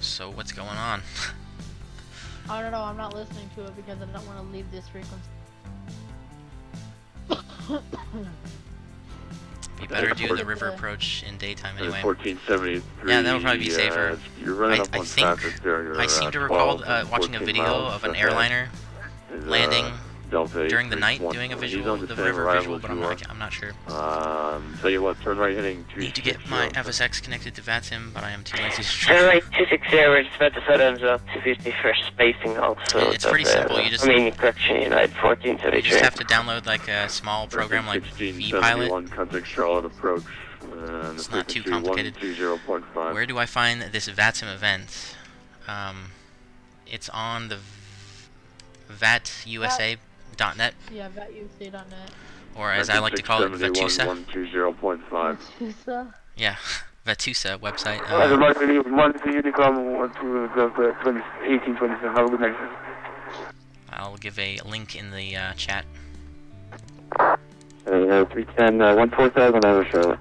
So what's going on? I don't know, I'm not listening to it because I don't want to leave this frequency. You better do the river approach in daytime anyway. 1473. Yeah, that'll probably be safer. You're running up I on think traffic there. You're, I seem to recall watching a video of an airliner landing during the night doing a visual, the river visual, but I'm not sure. Tell you what, turn right heading Need to get my FSX connected to VATSIM, but I am too lazy to Runway 260, we're just about to set up 250 for spacing also. It's pretty simple, you just correction, United 1433. you just have to download like a small program like VPilot. Contact Charlotte approach. It's not too complicated. Where do I find this VATSIM event? It's on the VATUSA.net. Yeah, VATUSA.net. Or as I like to call it, VATUSA. 120.5. Yeah, VATUSA website. I'll give a link in the chat. 310, 147, over Charlotte.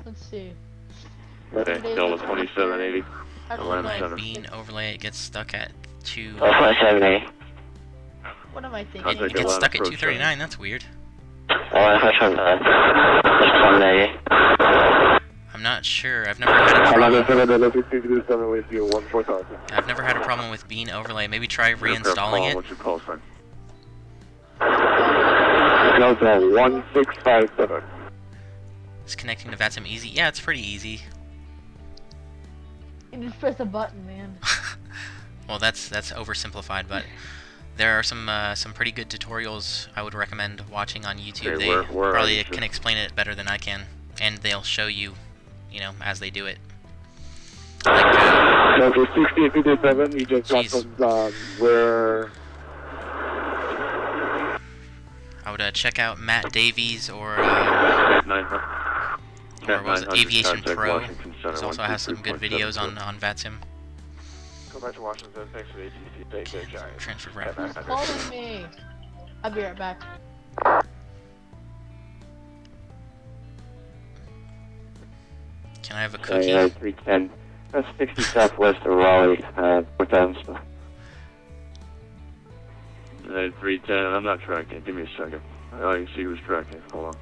Let's see. Okay, Delta 2780. I Actually, Atlanta no, Center. Bean overlay, it gets stuck at 2. Alpha 7A. what am I thinking? Contact It gets Atlanta stuck at approach 239, that's weird. Alpha 7A. I'm not sure. I've never had a problem. I've never had a problem with Bean overlay. Maybe try reinstalling it. What's your call sign? Delta 1657. Is connecting to VATSIM easy? Yeah, it's pretty easy. You just press a button, man. Well, that's oversimplified, but there are some pretty good tutorials I would recommend watching on YouTube. Okay, They where are probably you, can sir? explain it better than I can, and they'll show you, you know, as they do it. Like, Delta 1657, you just got Jeez. from where... I would check out Matt Davies or 900. what was it, 900, Aviation contact Pro. Washington Center, He also has some good 123.7, videos sir. on VATSIM. Go back to Washington, thanks for the ATC, take care, Giant. Transfer rep. Who's calling me? I'll be right back. Can I have a cookie? 310. That's 60 southwest of Raleigh, Port Addons. 310, I'm not tracking. Give me a second. All you can see who's tracking. Hold on.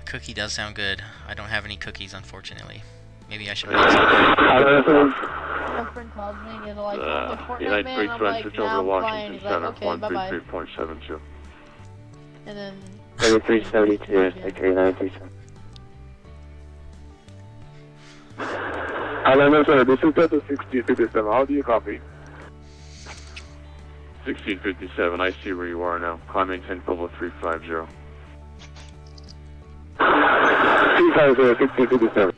A cookie does sound good. I don't have any cookies, unfortunately. Maybe I should make some. My friend called me and he's like, oh, Fortnite United man, 3 I'm Trent, like, it's nah, over I'm flying. Washington He's like, Center, okay, bye-bye. 133.72. And then... 3372, sector 937. Alienware Center, this is Delta 1657, how do you copy? 1657, I see where you are now. Climbing 10 Pueblo 350. 350, 1657.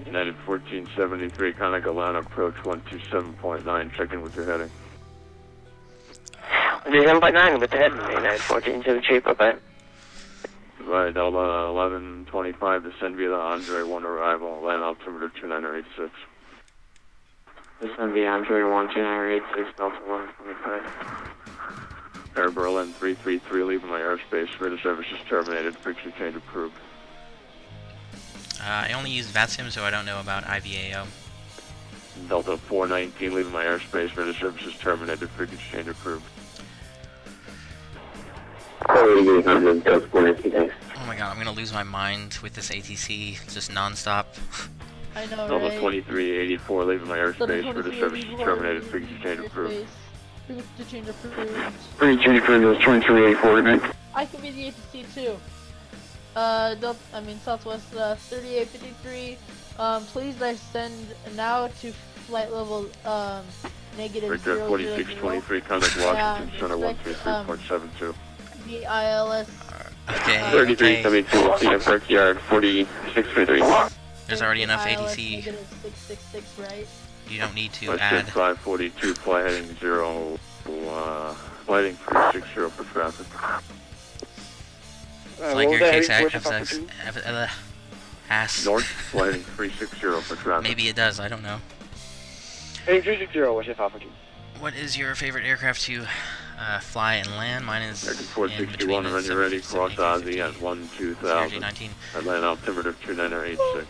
United 1473, contact Atlanta approach 127.9. Check in with your heading. 7.9 with the head, United 1473, bye-bye. Right, Delta 1125, descend via the Andre 1 arrival, land altimeter 2986. This one be Andre 12986, Delta 125. Air Berlin 333, leaving my airspace, radar service is terminated, frequency change approved. I only use VATSIM, so I don't know about IVAO. Delta 419, leaving my airspace, radar service is terminated, frequency change approved. 4800, Delta 419, thanks. Oh my god, I'm gonna lose my mind with this ATC, just non-stop. I know, Delta right? 2384, leaving my airspace, radar service is terminated, frequency change approved. Frequency change approved. Frequency change approved, 2384, next. I can be the ATC too. Southwest 3853. Please descend now to flight level negative Right there, 4623, contact Washington Center, 133.72. VILS. Okay, 3372, Cedar Park Yard, 4623. there's already enough ILS ATC. negative 666, right? You don't need to West add. 542, fly heading 0, flighting 360 for traffic. It's like your case FSX. Ass. North, fly heading 360 for traffic. Maybe it does, I don't know. Heading 360, what's your topic? What is your favorite aircraft to fly and land? Mine is American in between 461, the when you're ready, cross 750, Ozzy at 12000. 19. Atlanta altimeter 2986.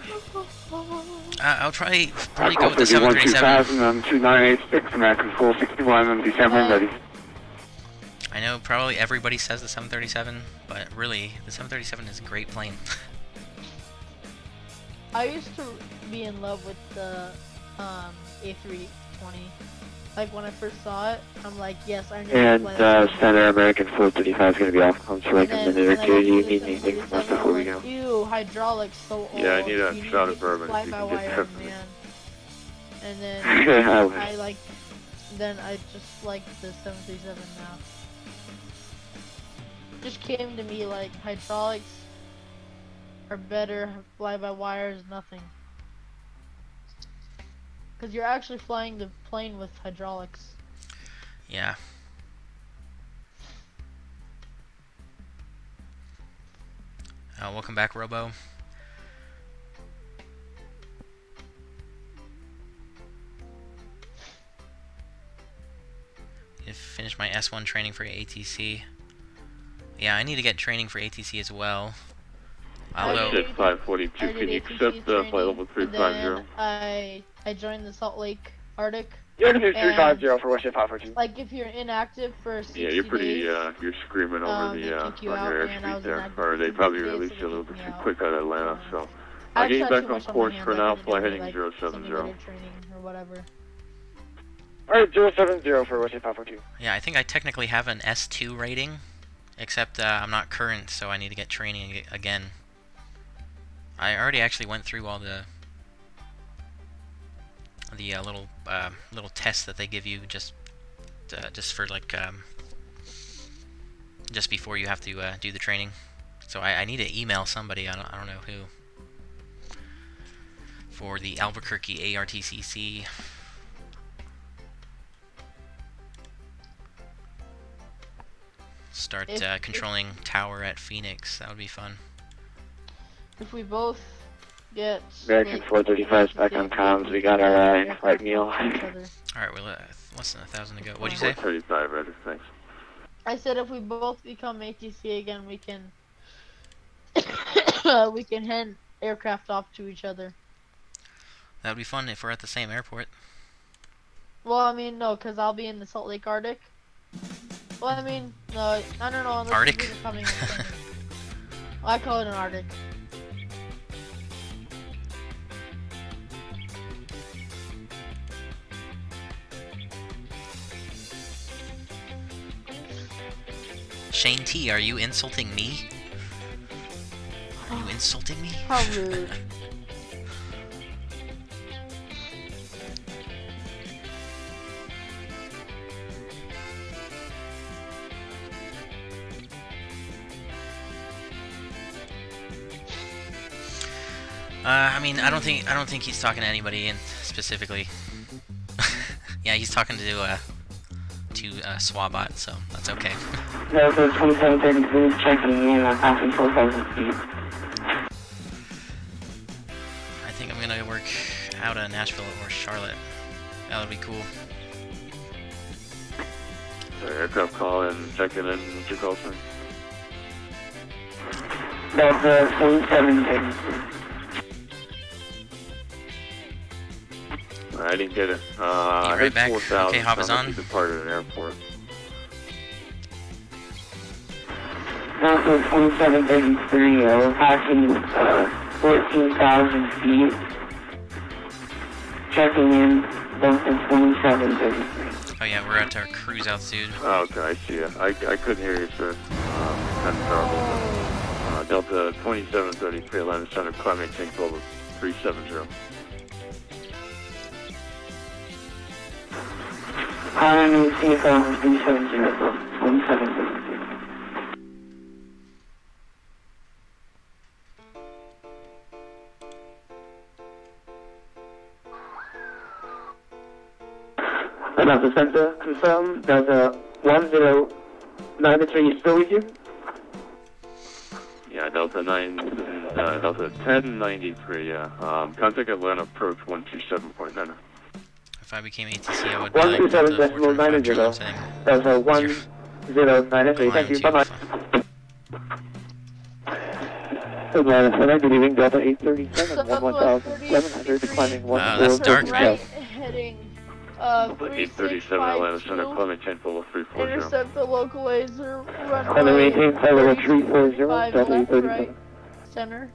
I'll probably go with the 737. 2986, American 461, December, ready. I know probably everybody says the 737, but really, the 737 is a great plane. I used to be in love with the A320. Like when I first saw it, I'm like, yes, I know. And Center American 435 is going to be off. Comes for like a minute or two. Do you need anything from us before we go? Ew, hydraulics so old. Yeah, I need a You shot to of bourbon fly if you by can get wire, that for me. man. And then I then I just like the 737 now. Just came to me like hydraulics are better, fly by wires, nothing. Because you're actually flying the plane with hydraulics. Yeah. Welcome back, Robo. I finished my S1 training for ATC. Yeah, I need to get training for ATC as well. Although, Shit, 542, can you accept flight level 350? I joined the Salt Lake Arctic. You're gonna do 350 for West 542. Like if you're inactive for 60 Yeah, you're pretty, days, you're screaming over they the, kick you on out, your and I was airspeed there. inactive Or they for probably 60 days, released so you a they little kicked bit me too out. quick out of Atlanta, so. I I'll get you actually had back too on much on course my for hands. now, I fly couldn't do, heading like, 070. simulated training or whatever. Alright, 070 for West 542. yeah, I think I technically have an S2 rating, except I'm not current, so I need to get training again. I already actually went through all the little tests that they give you just for like just before you have to do the training. So I need to email somebody. I don't know who, for the Albuquerque ARTCC. Start controlling tower at Phoenix. That would be fun. If we both get American 435's back on comms. We got our in-flight meal. Alright, we're less than 1,000 to go. What'd you say? 435, ready, thanks. I said if we both become ATC again, we can we can hand aircraft off to each other. That would be fun if we're at the same airport. Well, I mean, no, because I'll be in the Salt Lake Arctic. Well, I mean, no, I don't know. Unless Arctic? you guys are coming in the same- well, I call it an Arctic. Shane T, are you insulting me? Are you insulting me? How rude. I mean, I don't think he's talking to anybody in specifically. Yeah, he's talking to Swabot, so that's okay. Delta 2733 checking in on passing 4,000 feet. I think I'm gonna work out of Nashville or Charlotte. That would be cool. Aircraft call and checking in, what's your call sign? Delta 2733. I didn't get it. right back. Okay, hop is on. Departed an airport. Delta 2733, we're passing 14,000 feet. Checking in, Delta 2733. Oh yeah, we're at our cruise altitude. Oh, okay, I see it. I couldn't hear you, sir. Kind of terrible. Delta 2733, Atlanta Center, climbing tank over 370. Calling CFO 370, 2733. Delta Center, confirm. Delta 1093 is still with you? Yeah, Delta 1093, yeah. Contact Atlanta approach 127.9. If I became ATC, I would be like Delta 127.9. Delta 1093, thank you, bye-bye. Atlanta Center, good evening, Delta 837, 11,700, declining 1. That's dark, man. Right, heading 837 Atlanta Center, climbing tank level 340. intercept the local laser, Center runway maintain, flight level 340, 5 Delta left, 837. right, center.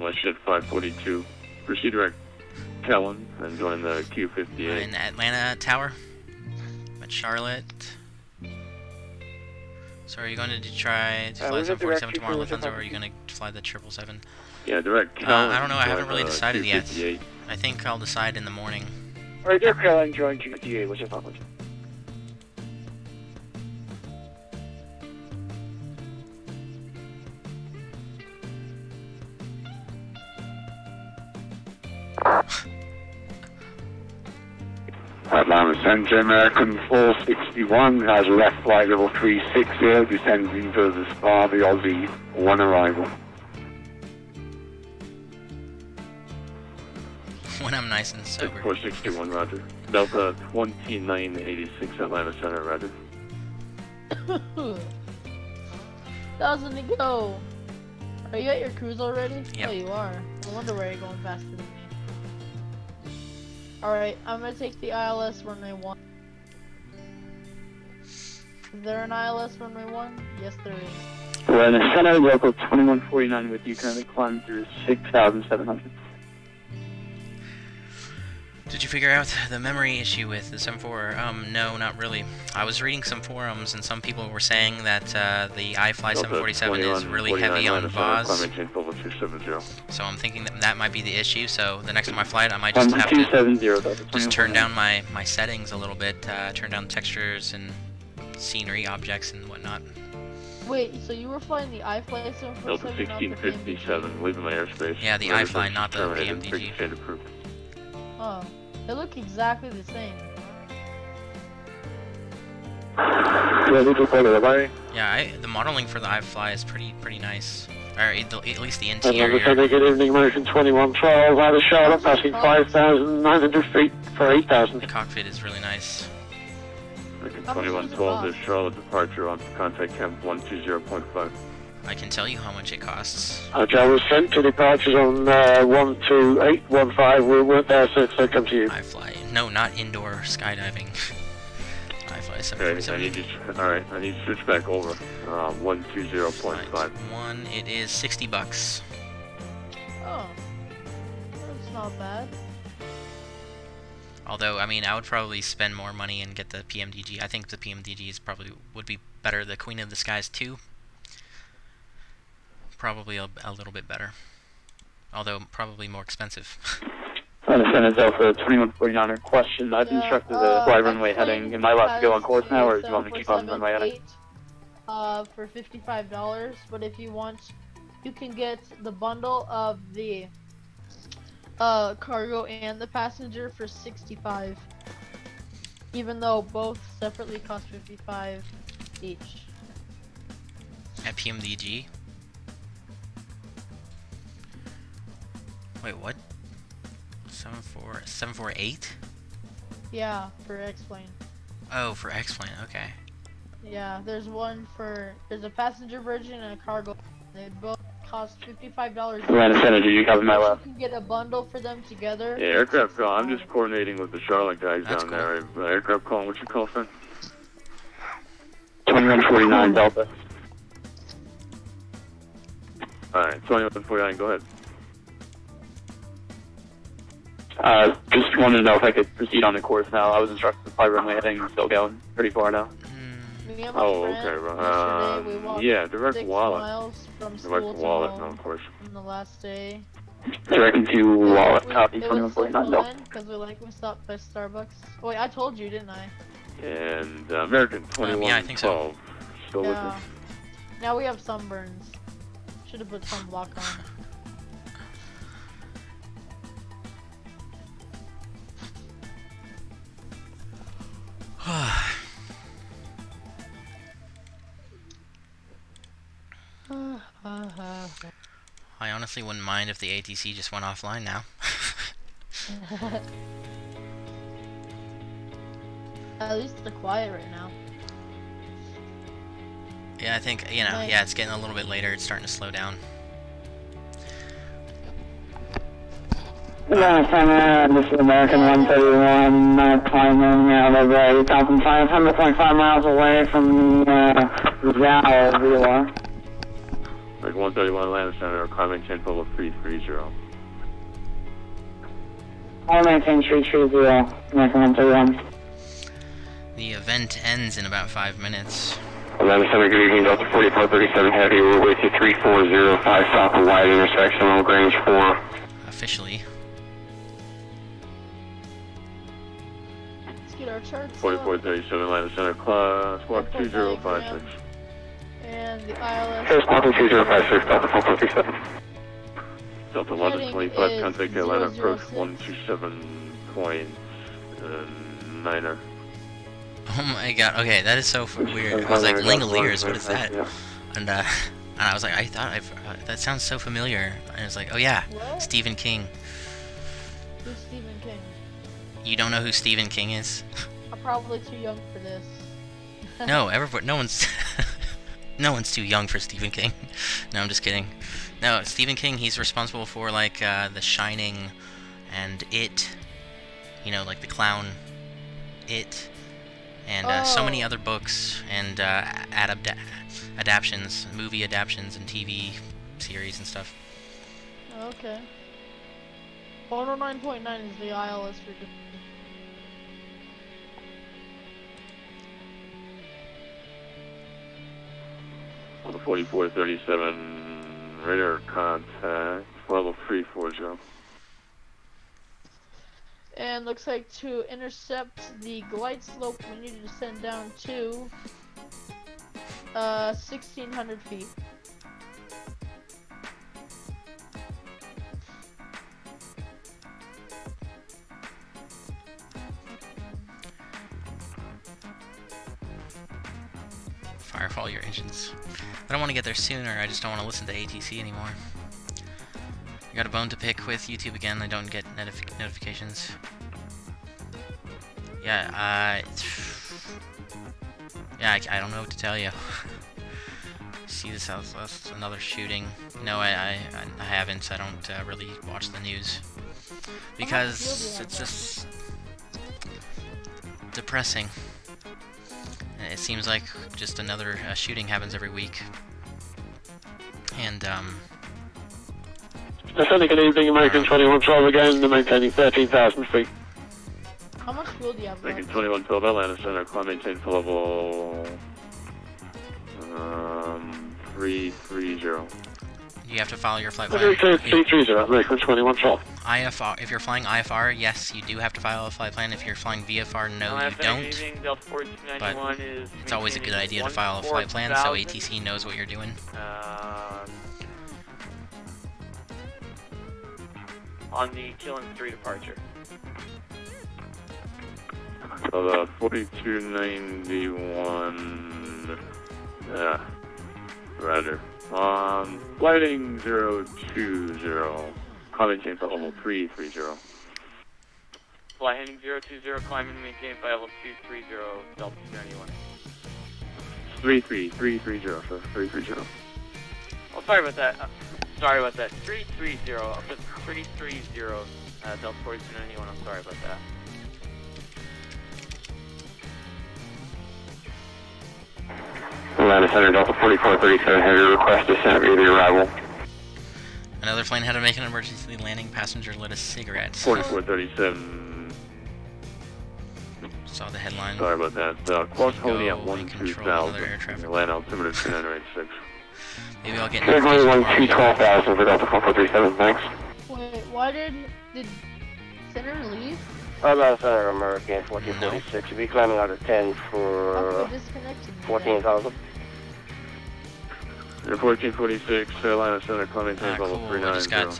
West Jet 542. Proceed direct KELLN and join the I'm Q58. in Atlanta Tower. I'm at Charlotte. So are you going to try to fly 747 tomorrow, Lufthansa, or are you going to fly the 777? Yeah, direct KELLN. I don't know, I haven't really decided yet. Q58. I think I'll decide in the morning. Alright, there, KELLN, join Q58, what's your thought? Atlanta Center, American 461 has left flight level 360, descending to the spa, the Aussie 1 arrival. When I'm nice and sober. 461, roger. Delta 2986 Atlanta Center, roger. 1,000 to go. Are you at your cruise already? Yep. Oh, you are. No wonder why you're going faster than me. Alright, I'm gonna take the ILS runway 1. Is there an ILS runway 1? Yes, there is. We're in the center, local 2149 with you, currently climbing through 6,700. Did you figure out the memory issue with the 7.4? No, not really. I was reading some forums and some people were saying that the iFly 747 is really heavy on VAS. So I'm thinking that that might be the issue, so the next time I fly it I might just have to just turn down my settings a little bit, turn down the textures and scenery objects and whatnot. Wait, so you were flying the iFly 747? Delta 1657, leaving my airspace. Yeah, the iFly, not the PMDG. Oh, they look exactly the same. Yeah, the modeling for the iFly is pretty nice. Or at least the interior. Good evening, American 2112. I had a Charlotte passing 5,900 feet for 8,000. The cockpit is really nice. American 2112, there's Charlotte departure on contact camp 120.5. I can tell you how much it costs. I was sent to departures on 12815. We weren't there, so it's come to you. iFly. No, not indoor skydiving. iFly 747. Alright, I need to switch back over. 120.5. One, it is $60. Oh, that's not bad. Although, I mean, I would probably spend more money and get the PMDG. I think the PMDG is would be better. The Queen of the Skies 2. Probably a little bit better, although probably more expensive. I understand it's Alpha 2149 question. I've instructed the fly runway heading. Am I allowed to go on course now, or do you want me to keep on runway heading? For $55, but if you want, you can get the bundle of the cargo and the passenger for $65, even though both separately cost $55 each. At PMDG? Wait, what? 748? Yeah, for X-Plane. Oh, for X-Plane, okay. Yeah, there's a passenger version and a cargo. They both cost $55 each. Atlanta Center, do you copy my left? You can get a bundle for them together. Yeah, aircraft call. I'm just coordinating with the Charlotte guys down there. Aircraft calling, what's your call sign? 2149 Delta. Alright, 2149, go ahead. Just wanted to know if I could proceed on the course now. I was instructed to fly runway heading, still going pretty far now. Oh, okay. Yeah, direct wallet. Direct wallet, no, of course. On the last day. Directing to wallet, copy 2149 Delta. Because we stopped by Starbucks. Oh, wait, I told you, didn't I? And American 2112. Yeah, I think so. Still with me? Now we have sunburns. Should have put sunblock on. I honestly wouldn't mind if the ATC just went offline now. At least they're quiet right now. Yeah, I think, you know, yeah, it's getting a little bit later. It's starting to slow down. This is American 131, climbing out of 8,500.5 miles away from Zao, VOR. Like 131 Atlanta Center, climbing 10 level 330. I'll maintain 330, American 131. The event ends in about 5 minutes. Atlanta Center, good evening, Delta 4437 Heavy, we're with you 3405 south of wide intersection, Lagrange 4. Officially. Let's get our charts. 4437 Atlanta Center, squawk 2056. And the ILS. Hey, squawk 2056, Delta 4437. Delta 1125, contact Atlanta, approach 127.9er. Oh my god, okay, that is so weird. I was like, Langoliers, what is that? And I was like, I thought that sounds so familiar. And I was like, oh yeah, what? Stephen King. Who's Stephen King? You don't know who Stephen King is? I'm probably too young for this. No, everybody, no one's... No one's too young for Stephen King. No, I'm just kidding. No, Stephen King, he's responsible for, like, The Shining and It. You know, like The Clown, It, and so many other books and adaptions, movie adaptions and TV series and stuff. Okay. 109.9 is the ILS for good. On the 4437 radar contact, level 340. And looks like to intercept the glide slope, we need to descend down to 1,600 feet. Firefall your engines. I don't want to get there sooner, I just don't want to listen to ATC anymore. I got a bone to pick with YouTube again, I don't get notifications. Yeah, I don't know what to tell you. See this house, that's another shooting. No, I haven't, I don't really watch the news. Because it's just depressing. And it seems like just another shooting happens every week. And, good evening, American 2112 again, maintaining 13,000 feet. How much fuel do you have left? American 2112, Atlanta Center, climb maintain for level 330. you have to follow your flight plan. 330, American 2112. IFR, if you're flying IFR, yes, you do have to follow a flight plan. If you're flying VFR, no, you don't. But it's always a good idea to follow a flight plan so ATC knows what you're doing. On the KELLN 3 departure. So the 4291, rather. Flighting 020, climb maintain for level 330. Fly heading 020, climb and maintain by level 230, Delta 291. 330, sir, 330. Oh, sorry about that. 330, up to 330, Delta 4291, I'm sorry about that. Atlanta Center, Delta 4437, heavy request descent via the arrival. Another plane had to make an emergency landing. Passenger lit a cigarette. 4437. Saw the headline. Sorry about that. Close Honey at 12000. Atlanta altimeter 2986. Maybe I'll get Segway 12,000 for Delta 4437, thanks. Wait, why did Center leave? Atlanta Center, American 1446. You'll be climbing out of 10 for 14,000. 1446, Atlanta Center, climbing maintain level cool. 390. I just got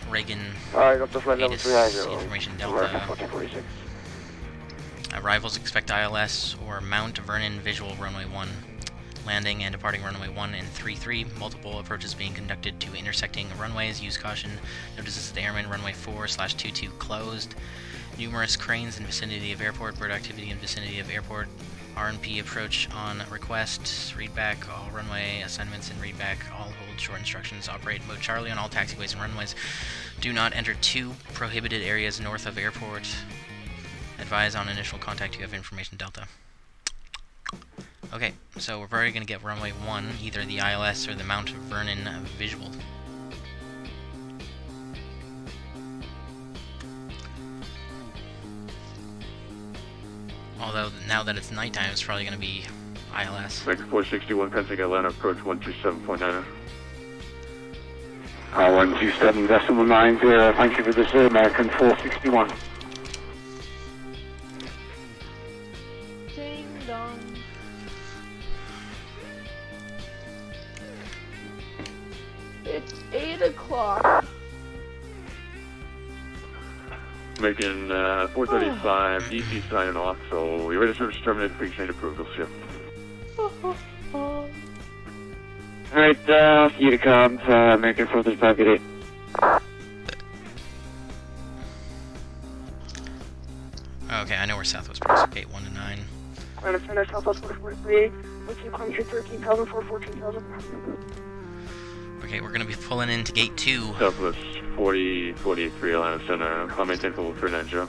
Reagan. Alright, up to flight level 390. Information Delta. American 1446. Arrivals expect ILS or Mount Vernon visual runway 1. Landing and departing runway 1 and 33. Multiple approaches being conducted to intersecting runways. Use caution. Notices the airman runway 4/22 closed. Numerous cranes in vicinity of airport. Bird activity in vicinity of airport. RNP approach on request. Read back all runway assignments and read back all hold short instructions. Operate mode Charlie on all taxiways and runways. Do not enter 2 prohibited areas north of airport. Advise on initial contact. You have information Delta. Okay, so we're probably going to get runway 1, either the ILS or the Mount Vernon visual. Although, now that it's nighttime, it's probably going to be ILS. American 461, Pensacola, Atlanta, approach 127.9. 127.90, thank you for this, American 461. Ding dong. It's 8 o'clock. Making 435, DC signing off, so you're ready to service terminated, pre-train approval, ship. Alright, you to come, American 435, good day. Okay, I know where Southwest Pacific Gate 1 to 9. Atlanta Center, Southwest 4438, with you climbing 13,000 for 14,000. Okay, we're gonna be pulling into gate 2. Southwest 4043 Atlanta Center, climbing tank level 390.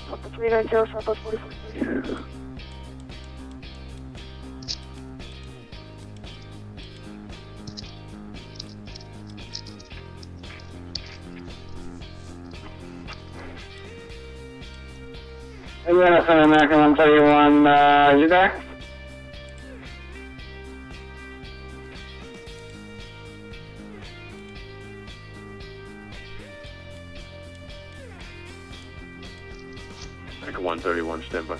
Southwest 390, Southwest 4438. Atlanta Center, American 131, you there? American 131, standby.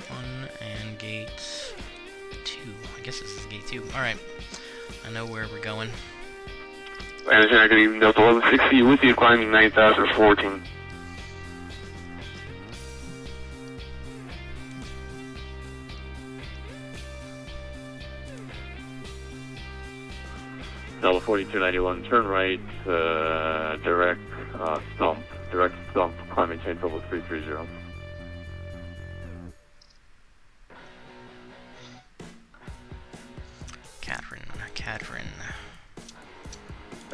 1 and gate 2. I guess this is gate 2. Alright. I know where we're going. Atlanta Center, good evening, Delta 1160, with you climbing 9,014. Delta 4291, turn right, direct stump, climbing tank level 330. Catherine.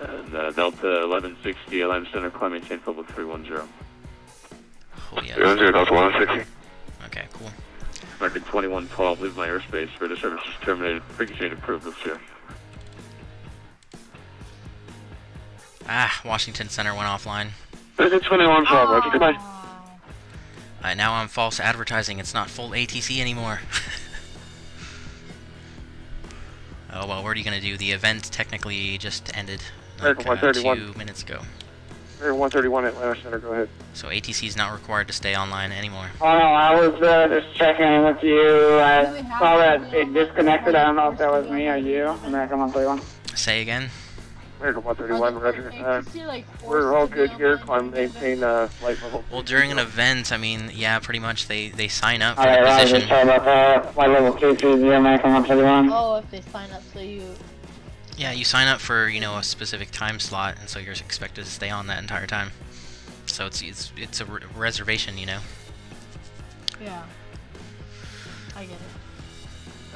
And Delta 1160, Atlanta Center, climbing tank level 310. Oh yeah. 310, Delta 1160. Okay, cool. American 2112, leave my airspace. Further services terminated. Frequency approved this year. Ah, Washington Center went offline. American 2112, roger, goodbye. Now I'm false advertising. It's not full ATC anymore. Oh well, what are you gonna do? The event technically just ended like, American 131. 2 minutes ago. American 131 Atlanta Center, go ahead. So ATC is not required to stay online anymore. Oh no, I was just checking in with you. I saw that it disconnected. I don't know if that was me or you. American 131. Say again? American 131, roger. We're all good here. Climb, maintain flight level. Well, during an event, I mean, yeah, pretty much they sign up for Alright, the Roger, position. sorry about that. Flight level 230, American 131. Oh, if they sign up, so you... Yeah, you sign up for, you know, a specific time slot, and so you're expected to stay on that entire time. So it's a reservation, you know. Yeah. I get it.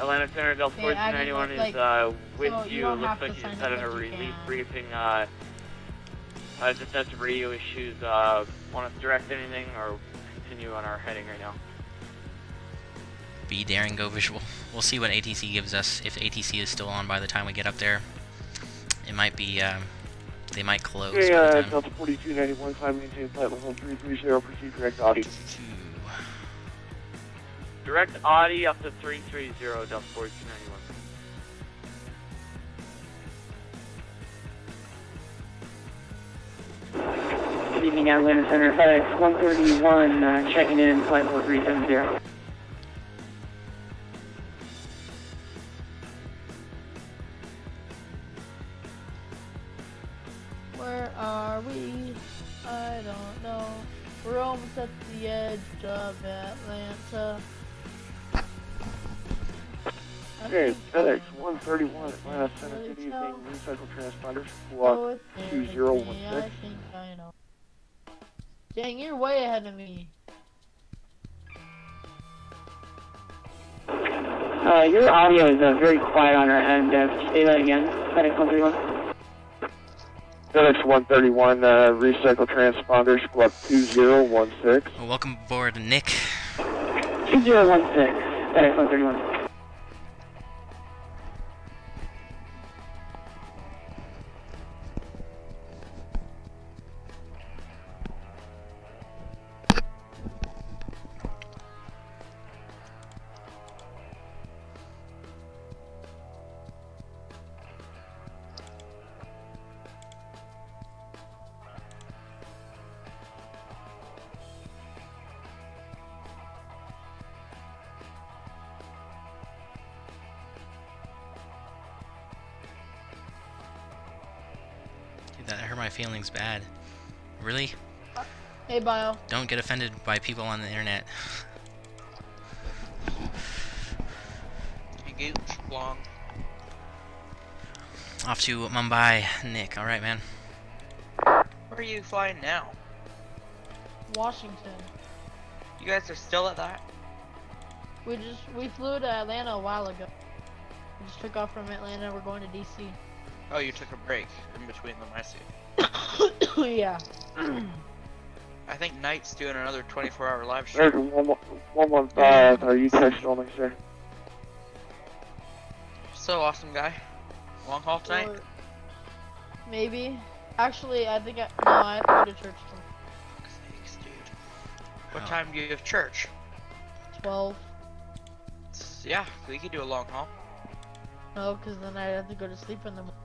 Atlanta Center, Delta Okay, 4291 like, is with so you you. don't Looks have like to you sign just had up a if you release can. briefing. Just had some radio issues. Want us to direct anything or continue on our heading right now? Be daring, go visual. We'll see what ATC gives us. If ATC is still on by the time we get up there, it might be, they might close. Okay, by the time. Delta 4291, climb, maintain flight level 330, proceed direct Audi. Direct Audi up to 330, Delta 4291. Good evening, Atlanta Center, FedEx 131, checking in, flight level 370. Where are we? I don't know. We're almost at the edge of Atlanta. Okay, FedEx 131 Atlanta Center, good evening, recycle transponders, block 2016. I think I know. Dang, you're way ahead of me. Your audio is very quiet on our end. Say that again, FedEx 131. FedEx 131, recycle transponders, squawk 2016. Well, welcome aboard, Nick. 2016, FedEx 131. Dude, that hurt my feelings bad. Really? Hey, Bio. Don't get offended by people on the internet. Hey, Gooch, long. Off to Mumbai, Nick. Alright, man. Where are you flying now? Washington. You guys are still at that? We flew to Atlanta a while ago. We just took off from Atlanta. We're going to DC. Oh, you took a break in between them. I see. Yeah. I think Knight's doing another 24-hour live stream. 115, are you text only, sir? So awesome, guy. Long haul tonight? Or maybe. Actually, I think no, I have to go to church tomorrow. Thanks, dude. What time do you have church? 12. Yeah, we could do a long haul. No, because then I have to go to sleep in the morning.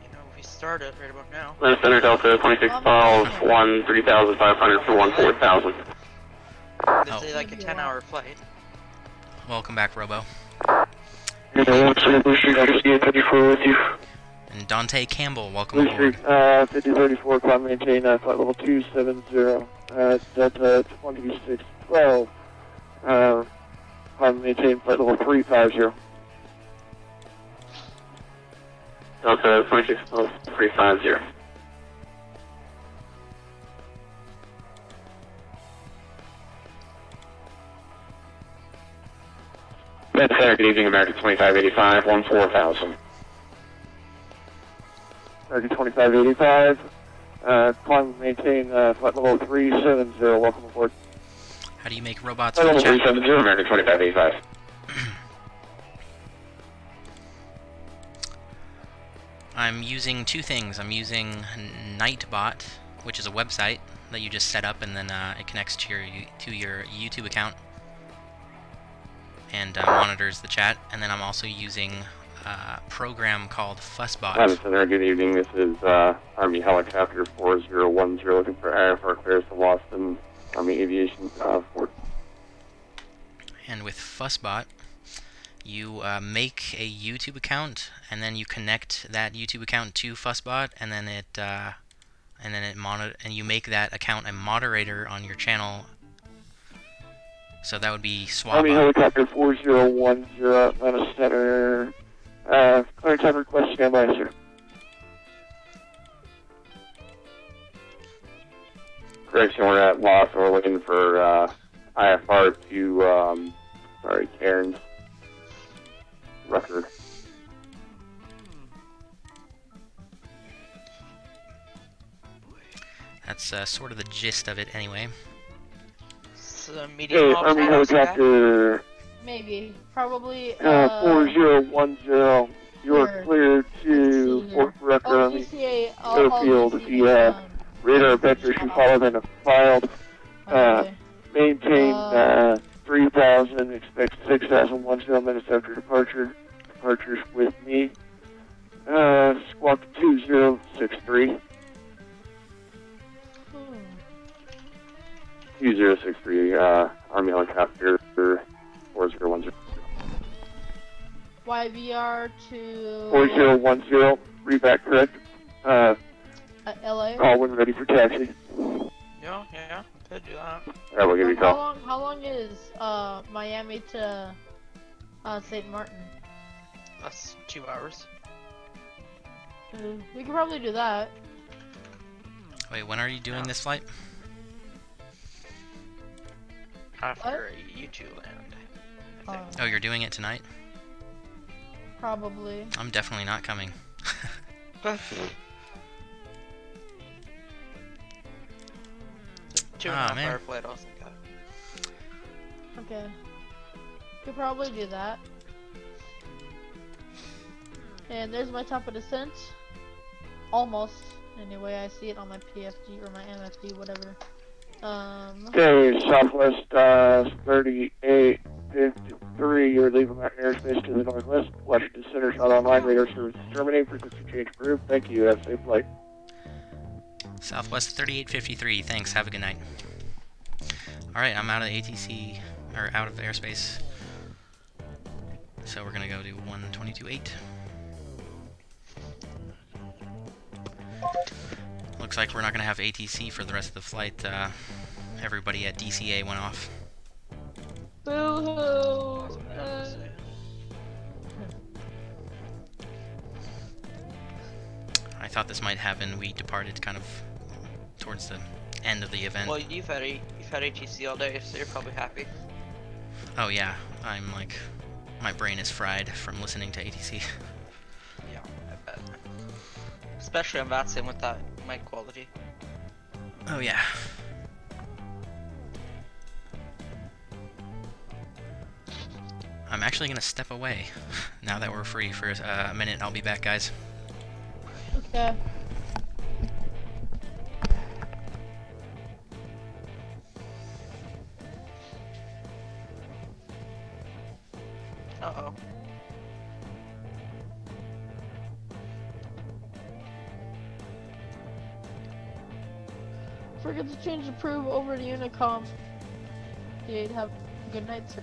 You know, we start it right about now. Center Delta 2612, 3,500 for 4,000. This is like a 10-hour flight. Welcome back, Robo. With you. And Dante Campbell, welcome aboard. 5034, climb maintain flight level 270, Delta 2612, climb maintain flight level 350. Delta 2612, 350. Good evening, American 2585, 14,000. American 2585, climb maintain flight level 370, welcome aboard. How do you make robots Flight for the level chat? 370, American 2585. I'm using two things. I'm using Nightbot, which is a website that you just set up, and then it connects to your YouTube account and monitors the chat. And then I'm also using a program called Fussbot. Good evening. This is Army Helicopter 4010 looking for IFR clearance to Boston Army Aviation Fort. And with Fussbot, you make a YouTube account, and then you connect that YouTube account to Fussbot, and then you make that account a moderator on your channel. So that would be Swabot. Army Helicopter 4010, Atlanta Center. Clearance time request, stand by, sir. Correction, we're at loss, and we're looking for IFR to, Karen's record. That's sort of the gist of it anyway. Hey, Army Helicopter Maybe. Probably. 4010. You're clear to Fort Rucker Army Airfield. The radar vector should follow then a filed. Maintain 3,000. Expect 6,010 minutes after departure. Departures with me. Squawk 2063. 2063, Army Helicopter 4010. YVR to 4010, read back correct. LA. Call when ready for taxi. Yeah, could do that. Alright, we'll give you a call. How long is Miami to St. Martin? That's 2 hours. We could probably do that. Wait, when are you doing this flight? After you two land, I think. Oh, you're doing it tonight? Probably. I'm definitely not coming. The 2.5 hour flight also got. Okay. Could probably do that. And there's my top of descent. Almost. Anyway, I see it on my PFD or my MFD, whatever. Okay, Southwest 3853, you're leaving Mountain airspace to the northwest. Washington Center, not online, radar service terminate, frequency change approved. Thank you, have a safe flight. Southwest 3853, thanks, have a good night. Alright, I'm out of ATC, or out of airspace. So we're gonna go to 122.8. Looks like we're not gonna have ATC for the rest of the flight. Everybody at DCA went off. Boo-hoo! I thought this might happen. We departed kind of towards the end of the event. Well, you've had ATC all day, so you're probably happy. Oh yeah, I'm like, my brain is fried from listening to ATC. Yeah, I bet. Especially on VATSIM with that mic quality. Oh yeah. I'm actually gonna step away now that we're free for a minute. I'll be back, guys. Okay. Uh-oh. Forget to change the proof over to Unicom. Have a good night, sir.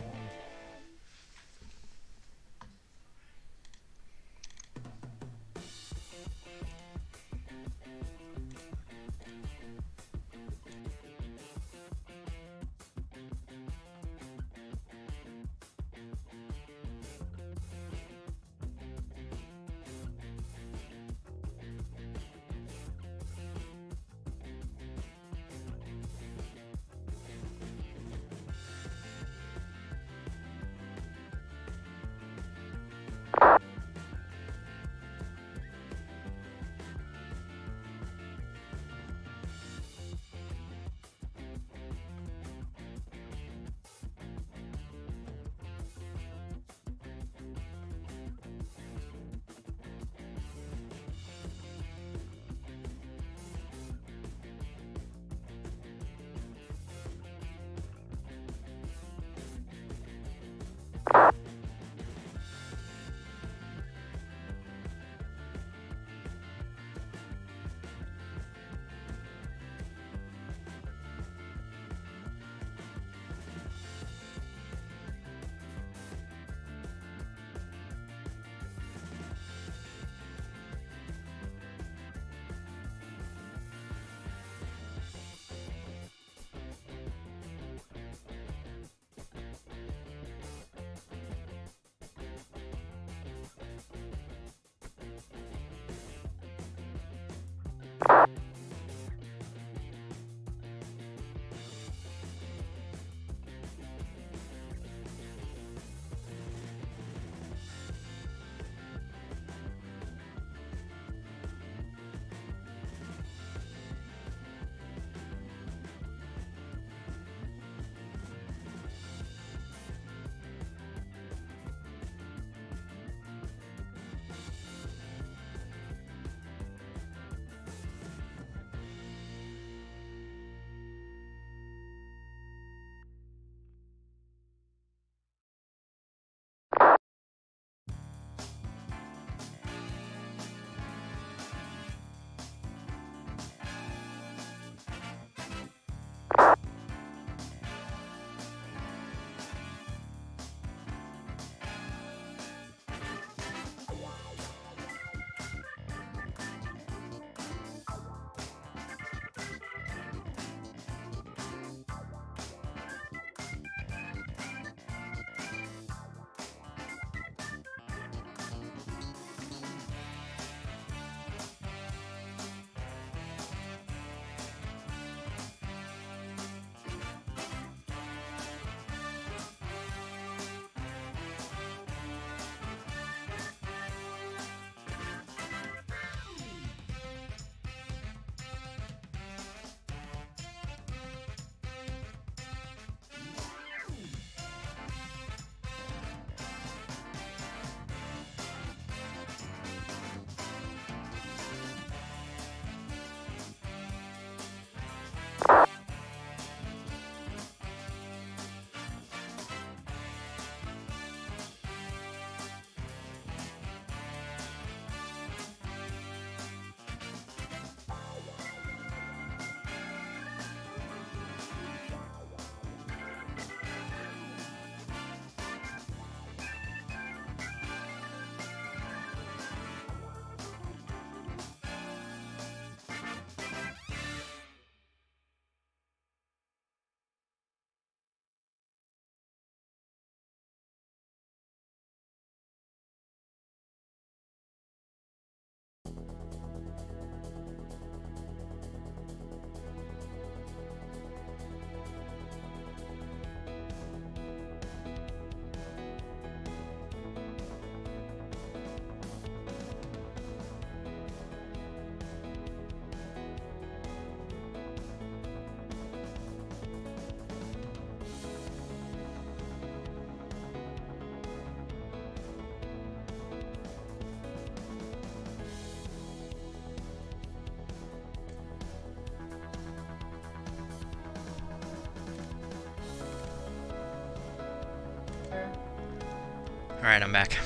Alright, I'm back.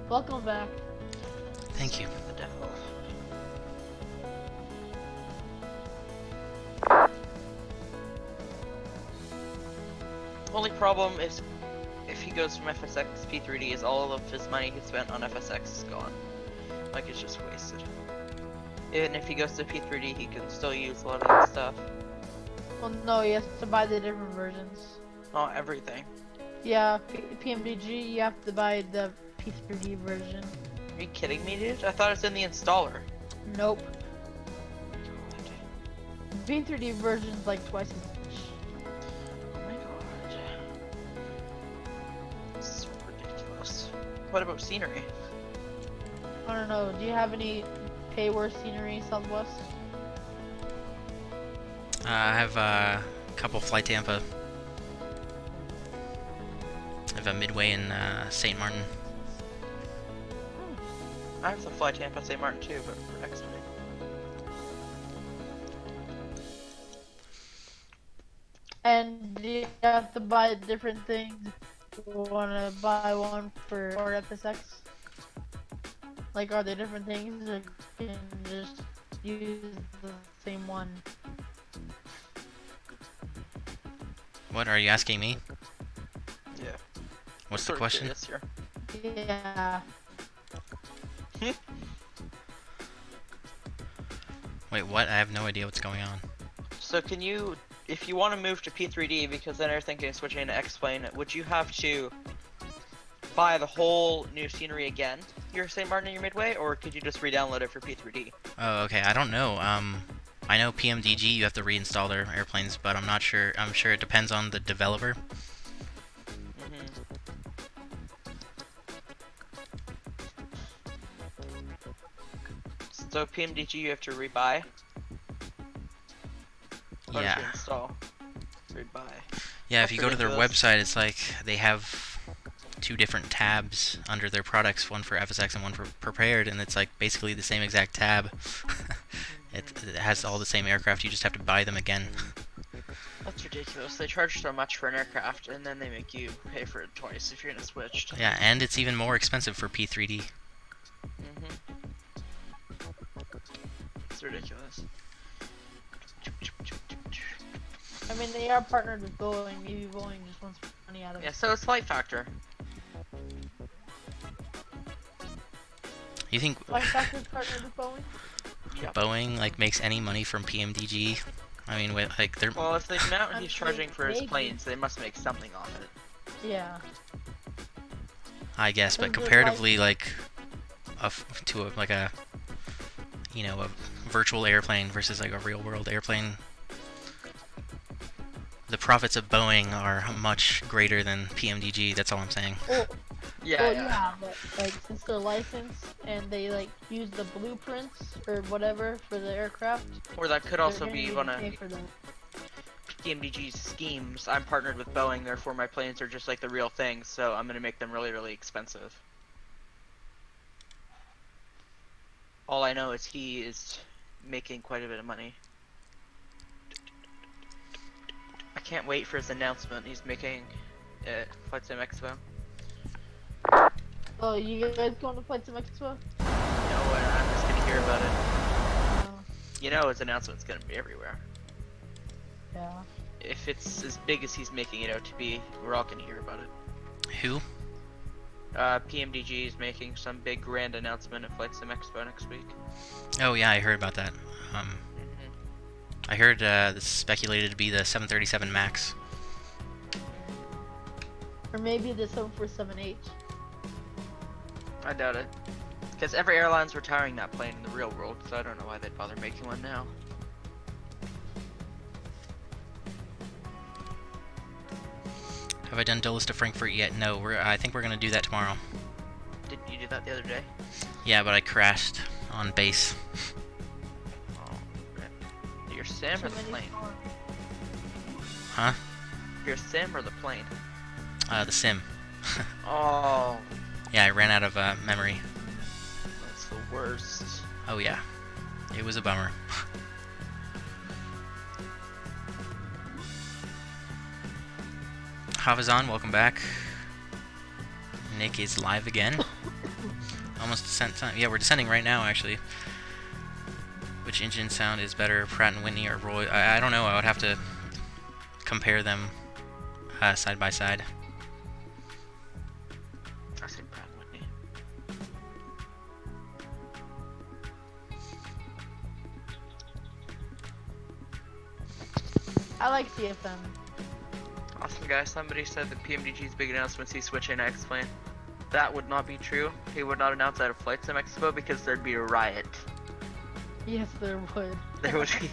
Welcome back. Thank you. The devil. Only problem is if he goes from FSX to P3D is all of his money he spent on FSX is gone. Like it's just wasted. Even if he goes to P3D he can still use a lot of that stuff. Well, no, he has to buy the different versions. Not everything. Yeah, PMDG, you have to buy the P3D version. Are you kidding me, dude? I thought it's in the installer. Nope. P3D version's like twice as much. Oh my god. This is ridiculous. What about scenery? I don't know, do you have any pay-worse scenery, Southwest? I have a couple Flight Tampa. I have a Midway in St. Martin. I have the Fly Tampa St. Martin too, but for extra. And do you have to buy different things? You wanna buy one for FSX? Like, are there different things, or can you just use the same one? What are you asking me? Yeah. What's the question? Yeah. Wait, what? I have no idea what's going on. So can you, if you want to move to P3D, because then you're thinking of switching to X-Plane, would you have to buy the whole new scenery again, your St. Martin and your Midway, or could you just re-download it for P3D? Oh, okay. I don't know. I know PMDG, you have to reinstall their airplanes, but I'm not sure. I'm sure it depends on the developer. So PMDG you have to rebuy? Or Yeah. to install? Rebuy. Yeah, That's if you go to their ridiculous. website, it's like they have two different tabs under their products, one for FSX and one for prepared, and it's like basically the same exact tab. it has all the same aircraft, you just have to buy them again. That's ridiculous. They charge so much for an aircraft, and then they make you pay for it twice if you're gonna switch. Yeah, and it's even more expensive for P3D. It's ridiculous. I mean, they are partnered with Boeing. Maybe Boeing just wants money out of it. Yeah, so it's Flight Factor. You think Flight Factor's partnered with Boeing? Yep. Boeing like makes any money from PMDG? I mean, like they're Well, if the amount he's charging for his maybe. planes, they must make something off it. Yeah. I guess, but Isn't it comparatively, like like a you know, a virtual airplane versus like a real world airplane, the profits of Boeing are much greater than PMDG. That's all I'm saying. Well, Yeah, well, yeah. but like since they're licensed and they like use the blueprints or whatever for the aircraft. Or that could they're also gonna be need one to of pay for them. PMDG's schemes. I'm partnered with Boeing, therefore my planes are just like the real thing, so I'm gonna make them really, really expensive. All I know is he is making quite a bit of money. I can't wait for his announcement he's making at Flight Sim Expo. Oh, you guys going to Flight Sim Expo? No, I'm just gonna hear about it. Oh, You know his announcement's gonna be everywhere. yeah. If it's as big as he's making it out to be, we're all gonna hear about it. Who? PMDG is making some big grand announcement at Flight Sim Expo next week. Oh yeah, I heard about that. I heard this is speculated to be the 737 Max. Or maybe the 747-8. I doubt it. Because every airline's retiring that plane in the real world, so I don't know why they'd bother making one now. Have I done Dulles to Frankfurt yet? No, I think we're gonna do that tomorrow. Didn't you do that the other day? Yeah, but I crashed on base. Oh, rip. Your sim or the plane? Huh? Your sim or the plane? The sim. Oh, Yeah, I ran out of memory. that's the worst. Oh yeah, it was a bummer. Havazan, welcome back. Nick is live again. Almost descent time. Yeah, we're descending right now, actually. Which engine sound is better, Pratt & Whitney or Roy? I don't know. I would have to compare them side by side. I say Pratt & Whitney. I like CFM. Awesome, guys. Somebody said that PMDG's big announcements he's switching to X-Plane. That would not be true. He would not announce that at Flight Sim Expo because there'd be a riot. Yes, there would. There would be,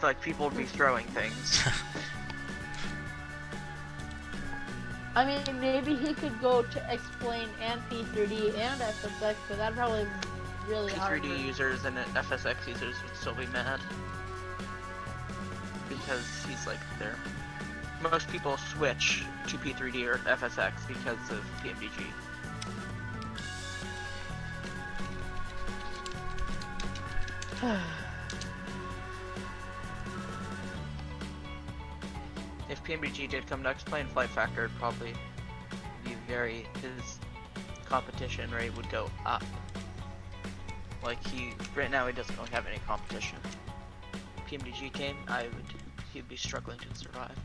like, people would be throwing things. I mean, maybe he could go to X-Plane and P3D and FSX, but that'd probably be really hard. P3D users and FSX users would still be mad. Because he's like there. Most people switch to P3D or FSX because of PMDG. If PMDG did come to X-Plane Flight Factor, it'd probably be his competition rate would go up. Like right now he doesn't really have any competition. PMDG came, he'd be struggling to survive.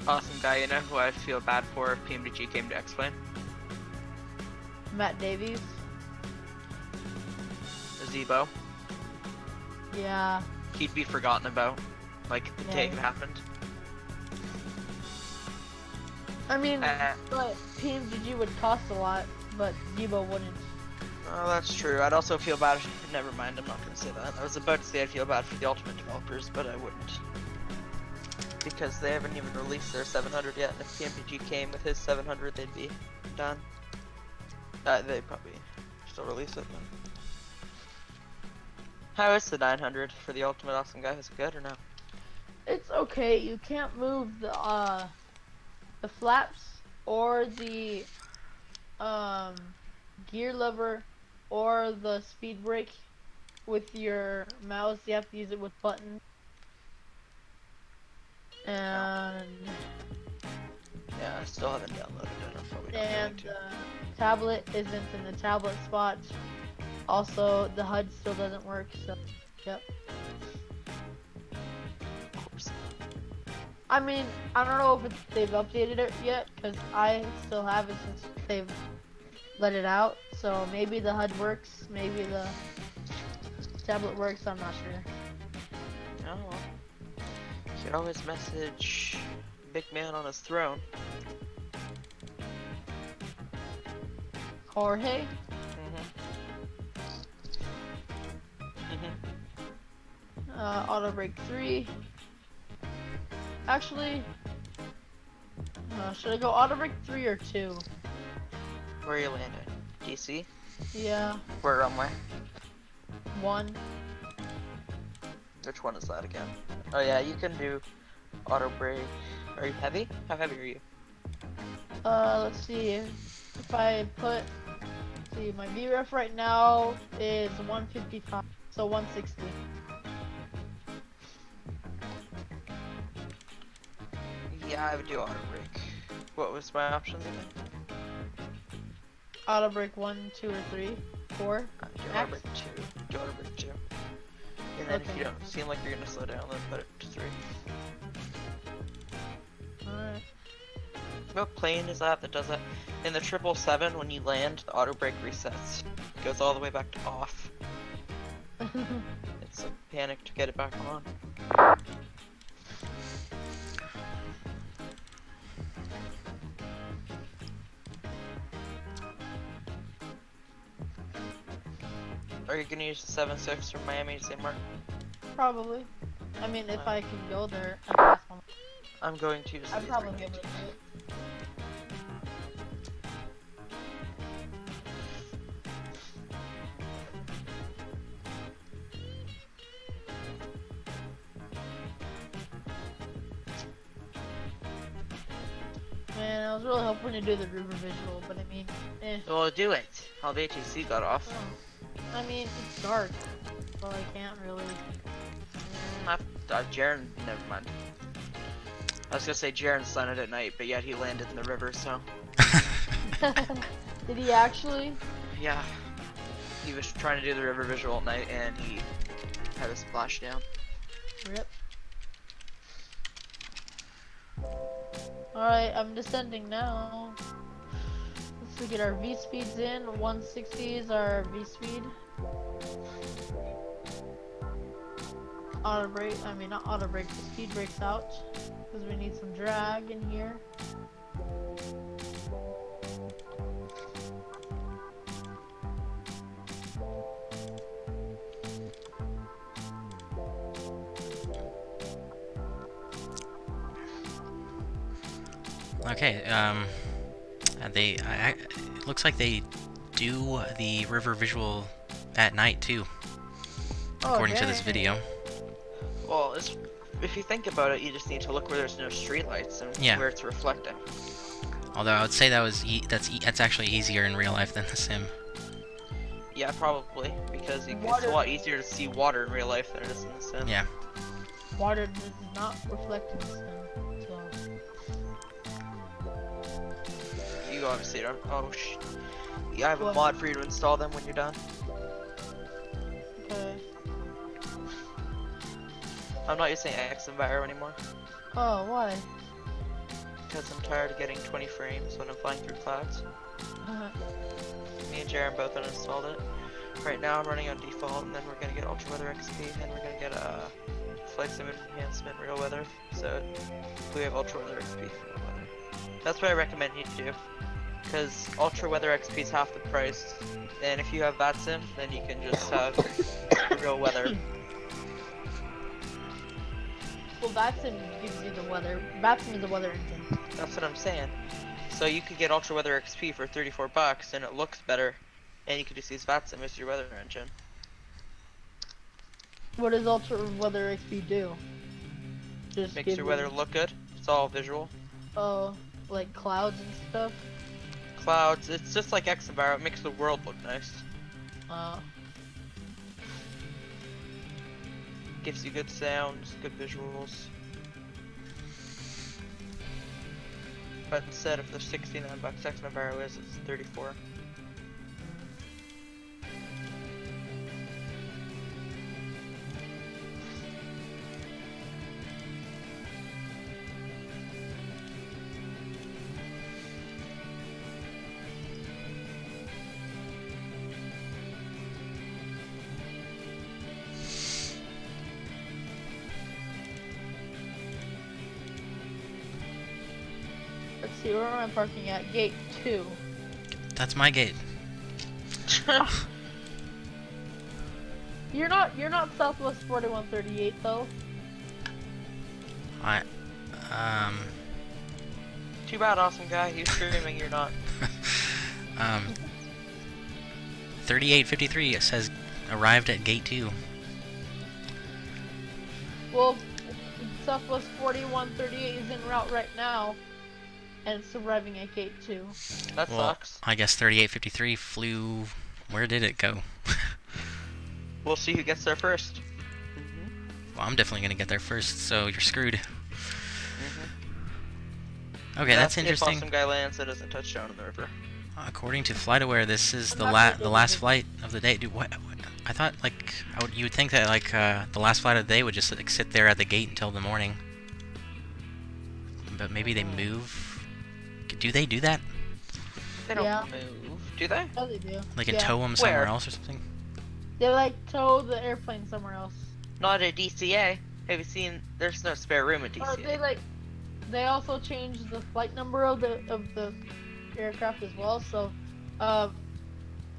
Awesome guy, you know who I feel bad for if PMDG came to X-Plane? Matt Davies. Zebo. Yeah. He'd be forgotten about, like the day it happened. I mean, but PMDG would cost a lot, but Zebo wouldn't. Oh, that's true. I'd also feel bad. Never mind, I'm not gonna say that. I was about to say I'd feel bad for the Ultimate developers, but I wouldn't. Because they haven't even released their 700 yet, and if PMDG came with his 700, they'd be done. They'd probably still release it, then. How is the 900 for the Ultimate Awesome Guy? Is it good or no? It's okay. You can't move the flaps or the gear lever or the speed brake with your mouse. You have to use it with buttons. And yeah, I still haven't downloaded it. I'm probably not and going to. Tablet isn't in the tablet spot. Also, the HUD still doesn't work. So, yep. Of course. I mean, I don't know if they've updated it yet, because I still have it since they've let it out. So maybe the HUD works, maybe the tablet works. I'm not sure. Oh well. You could always message Big Man on his throne. Jorge? Auto brake 3. Actually, should I go auto brake 3 or 2? Where are you landing? DC? Yeah. Where runway? 1. Which one is that again? Oh yeah, you can do auto brake. Are you heavy? How heavy are you? Let's see. If I put, my VREF right now is 155, so 160. Yeah, I would do auto brake. What was my options again? Auto brake 1, 2, or 3, 4. Do auto brake 2. Do auto brake 2. And then if you don't seem like you're gonna slow down, then put it to 3. Alright. What plane is that does that? In the 777, when you land, the auto brake resets. It goes all the way back to off. It's a panic to get it back on. Are you gonna use the 7.6 from Miami to St. Martin? Probably. I mean, if I can go there. I'm going to use the I'd probably give it a Man, I was really hoping to do the river visual, but I mean, Well, do it. All the ATC got off. I mean, it's dark, so I can't really. Jaren, never mind. I was gonna say Jaren's landed at night, but yet he landed in the river, so. Did he actually? Yeah. He was trying to do the river visual at night, and he had a splashdown. Rip. Alright, I'm descending now. Let's get our V speeds in. 160 is our V speed. Auto brake, I mean not auto brake, the speed brakes out. Because we need some drag in here. Okay, it looks like they do the river visual at night too, according to this video. Well, if you think about it, you just need to look where there's no streetlights and where it's reflecting. Although I would say that's actually easier in real life than the sim. Yeah, probably, because it's a lot easier to see water in real life than it is in the sim. Yeah. Water does not reflect in the sim. You obviously don't. Oh, yeah, I have a mod for you to install them when you're done. Okay. I'm not using xICocoSlayzI anymore. Oh, why? Because I'm tired of getting 20 frames when I'm flying through clouds. Me and Jaren both uninstalled it. Right now I'm running on default, and then we're gonna get Ultra Weather XP, and then we're gonna get a Flight Sim Enhancement Real Weather. So we have Ultra Weather XP for Real Weather. That's what I recommend you do. Because Ultra Weather XP is half the price, and if you have VATSIM, then you can just have real weather. Well, VATSIM gives you the weather. VATSIM is a weather engine. That's what I'm saying. So you could get Ultra Weather XP for 34 bucks, and it looks better, and you could just use VATSIM as your weather engine. What does Ultra Weather XP do? Just makes your weather look good. It's all visual. Oh, like clouds and stuff? Clouds, it's just like xICocoSlayzI, it makes the world look nice. Gives you good sounds, good visuals. But instead of the 69 bucks xICocoSlayzI is, it's 34. Let's see, where am I parking at? Gate 2. That's my gate. You're not Southwest 4138 though. Too bad, awesome guy. You're streaming, you're not. 3853, it says arrived at gate 2. Well, Southwest 4138 is en route right now, and it's arriving at gate 2. That sucks. I guess 3853 flew. Where did it go? We'll see who gets there first. Well, I'm definitely gonna get there first, so you're screwed. Okay, that's interesting. If awesome guy lands, it doesn't touch down in the river. According to FlightAware, this is the last flight of the day. Dude, what? I thought you would think that the last flight of the day would just like sit there at the gate until the morning. But maybe they move. Do they do that? They don't move, do they? Oh, they do. Like tow them somewhere else or something? They like tow the airplane somewhere else. Not at DCA. Have you seen? There's no spare room at DCA. They also changed the flight number of the aircraft as well. So,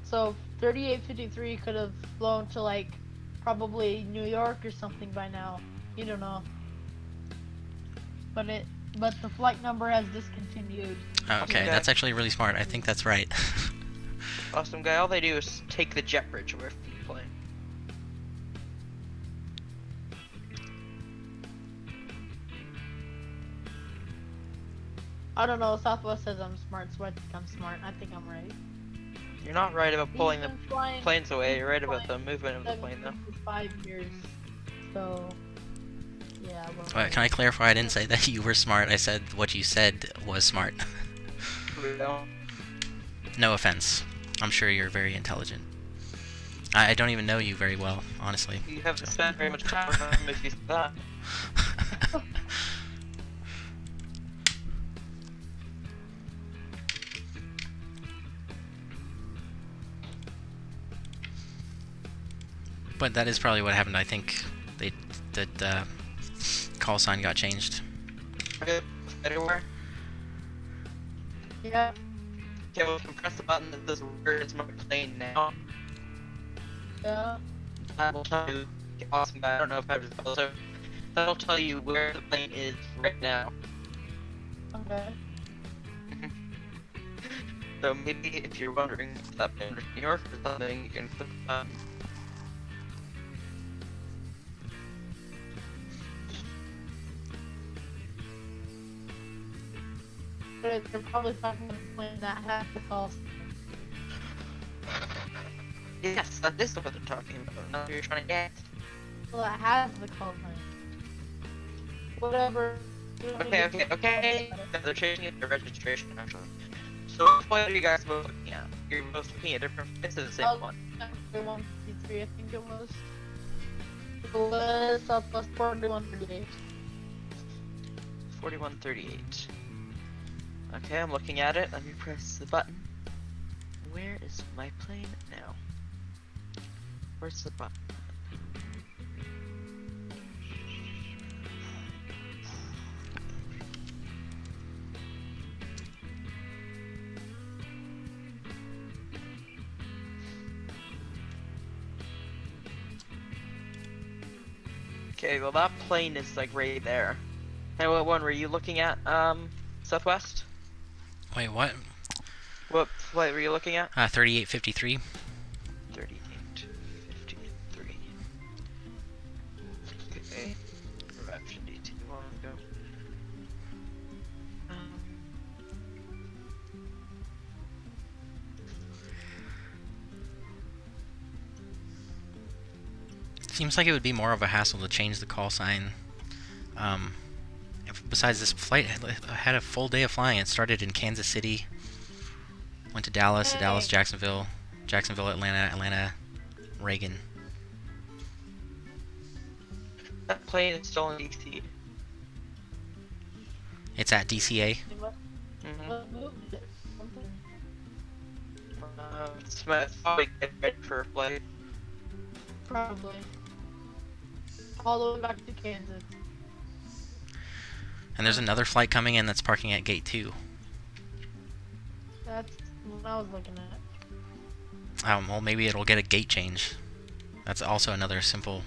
so 3853 could have flown to like probably New York or something by now. You don't know. But the flight number has discontinued. Oh, okay, that's actually really smart. I think that's right. Awesome guy. All they do is take the jet bridge away from the plane. I don't know, Southwest says I'm smart, so I think I'm smart. I think I'm right. You're not right about pulling the He's been flying- planes away. he's You're been right about the flying movement of the plane, though. for 5 years. So, yeah. Well, Wait, can I clarify? I didn't say that you were smart. I said what you said was smart. No offense. I'm sure you're very intelligent. I don't even know you very well, honestly. You haven't spent very much time on him if you said that. But that is probably what happened. I think the call sign got changed. Anywhere? Yeah. Okay, well, we can press the button that says where is my plane now. Yeah. That will tell you. Awesome guy. I don't know if I just also. That'll tell you where the plane is right now. Okay. So maybe if you're wondering if that plane is New York or something, you can click the button. They're probably talking about the plane that has the call. Yes, that is what they're talking about. Now you're trying to get. Well, it has the call sign. Whatever. Okay. No, they're changing the registration actually. So what are you guys both looking at? You're both looking at different flights or the same one? 153, I think it was. It was Southwest 4138. 4138. Okay, I'm looking at it. Let me press the button. Where is my plane now? Where's the button? Okay, well that plane is like right there. Hey, what one were you looking at? Southwest? Wait, what? What flight were you looking at? 3853. 3853. Okay. Option D2 on go. Seems like it would be more of a hassle to change the call sign. Besides, this flight had a full day of flying. It started in Kansas City, went to Dallas, Jacksonville, Atlanta, Reagan. That plane is still in DC. It's at DCA. It's probably getting ready for a flight. Probably. All the way back to Kansas. And there's another flight coming in that's parking at gate 2. That's what I was looking at. Well, maybe it'll get a gate change. That's also another simple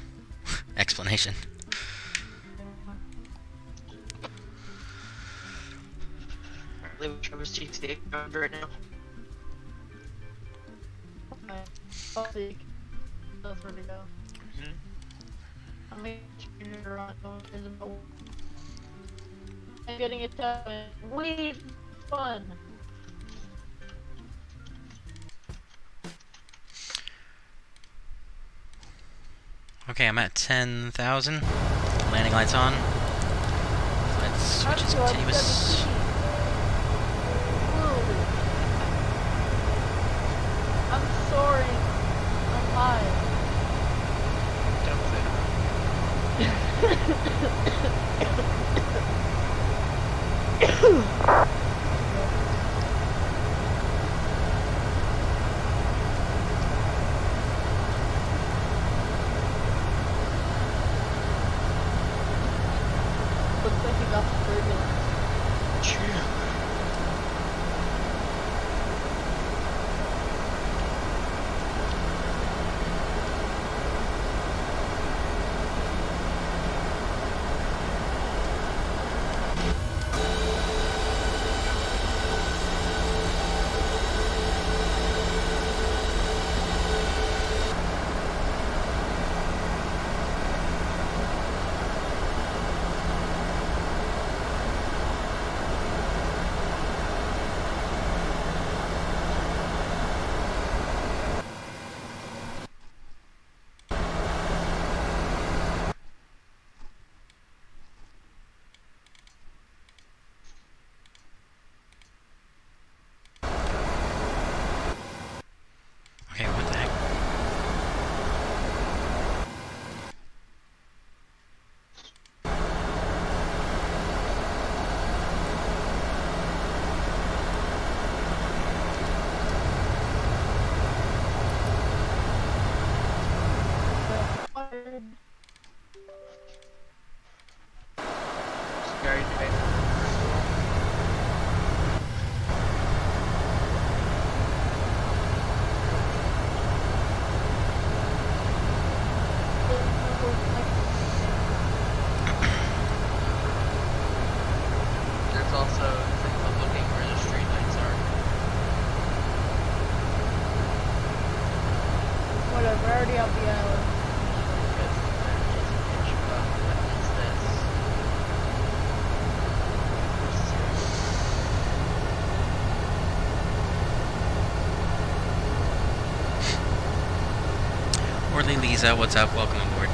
explanation. Leave Travis GTX around right now. Okay. I'll see. That's where to go. I'm gonna turn it around. I'm getting it done. Way fun. Okay, I'm at 10,000. Landing lights on. Let's switch is continuous. I'm sorry. I'm high. Don't say Looks like you got the turbulence. Scary day. There's also a thing of looking where the street lights are. Whatever, I already have the island. Orly Lisa, what's up? Welcome aboard.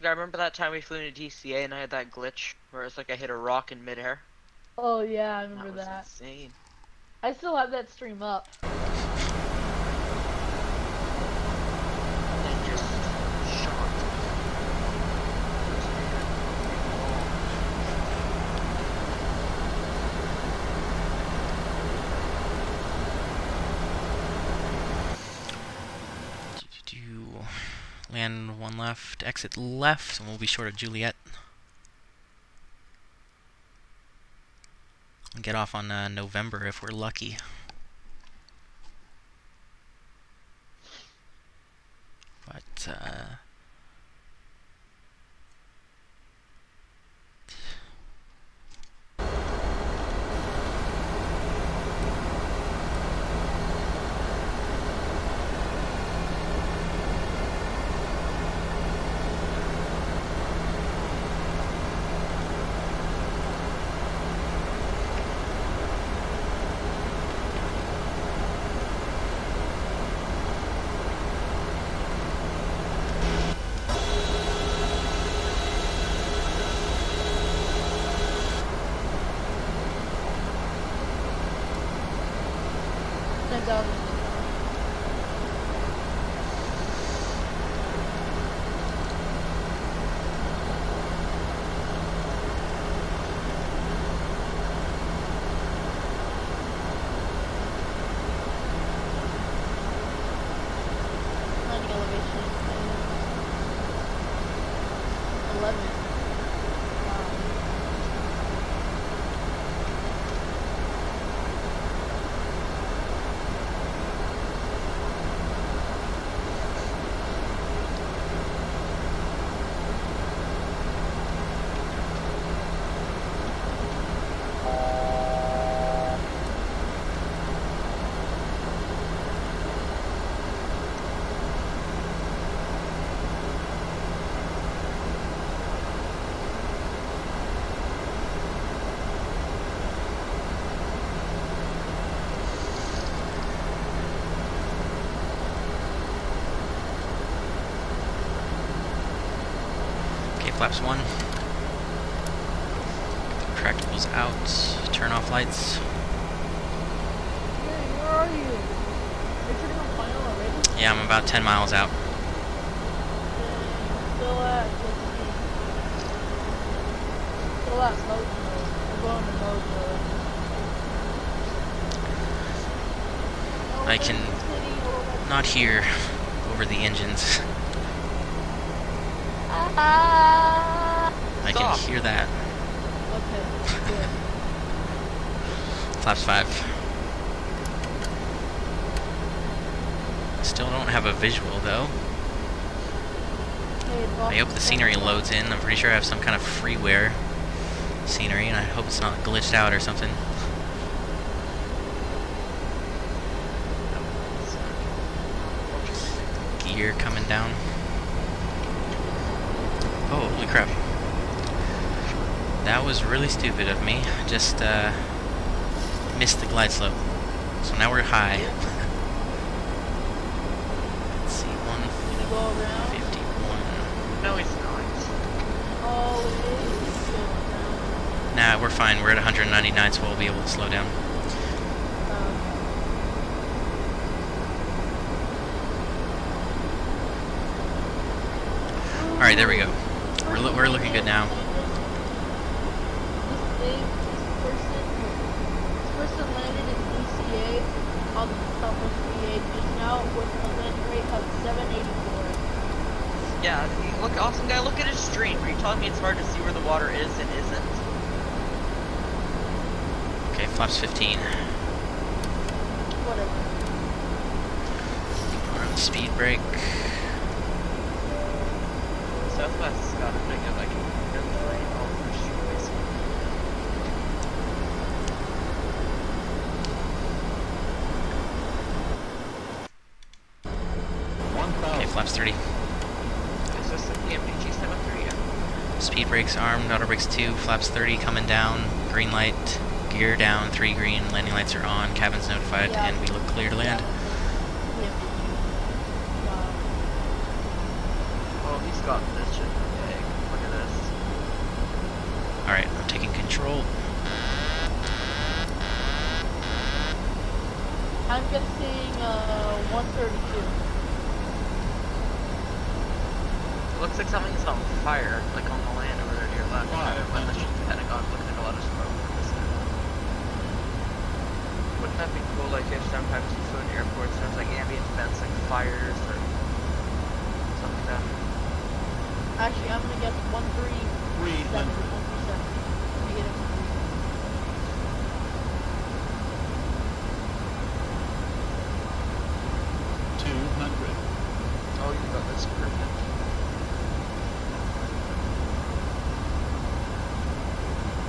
I remember that time we flew into DCA and I had that glitch where it's like I hit a rock in midair. Oh yeah, I remember That was that. insane. I still have that stream up. It just shot. Land one left, exit left, and we'll be short of Juliet. And get off on November if we're lucky. But, flaps 1. Retractables out. Turn off lights. Hey, where are you? Are you turning on final already? Yeah, I'm about 10 miles out. Still at mode mode. I'm going to mode mode. I can not hear over the engines. I can hear that. Okay, good. Flaps 5. Still don't have a visual though. I hope the scenery loads in. I'm pretty sure I have some kind of freeware scenery, and I hope it's not glitched out or something. Gear coming down. Oh, holy crap. That was really stupid of me. Just missed the glide slope. So now we're high. Let's see, 151. No, he's not. Oh, it is. Nah, we're fine. We're at 199, so we'll be able to slow down. Alright, there we go. We're looking good now. This person landed in BCA on the Southwest VA just now with a land rate of 784. Yeah, look, awesome guy, look at his stream. Are you telling me it's hard to see where the water is and isn't? Okay, flaps 15. Whatever. We're on the speed brake. Southwest's got a pretty good, like, lane all over the street, basically. Okay, flaps 30. Is this the PMDG 73? Yeah. Speed brakes armed, auto brakes 2, flaps 30 coming down, green light, gear down, 3 green, landing lights are on, cabin's notified, and we look clear to land. Oh, he's got this shit big. Look at this. Alright, I'm taking control. I'm guessing 132. It looks like something's on fire, like on the land over there to your left. When the Pentagon looking at a lot of smoke from this side. Wouldn't that be cool, like if sometimes you flew in airports, there's like ambient events like fires or something like that? Actually, I'm gonna guess 137. 1%. Negative. 200. Oh, you got this perfect.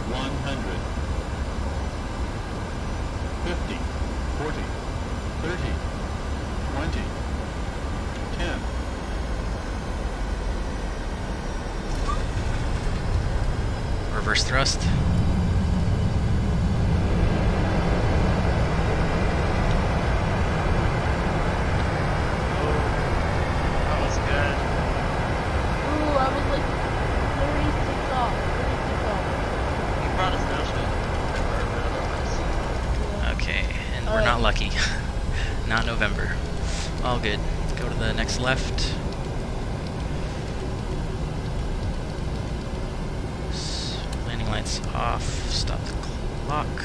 100. 50. 40. 30. 20. 10. Reverse thrust. That was good. Ooh, I was like 36 off. 36 off. You brought us no shit. Okay, and we're not lucky. Not November. All good. Go to the next left. Landing lights off. Stop the clock.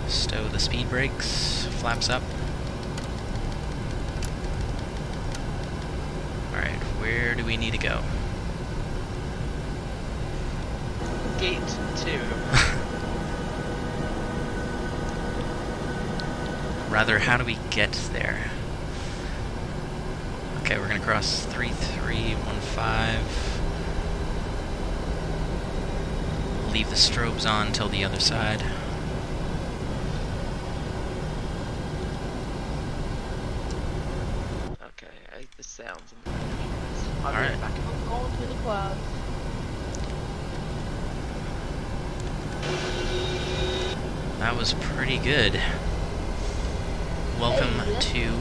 Stow the speed brakes. Flaps up. Alright, where do we need to go? Gate 2. Rather, how do we get there? Okay, we're gonna cross 3315. Leave the strobes on till the other side. Okay, this sounds. Alright. I'm going through the clouds. That was pretty good. Welcome to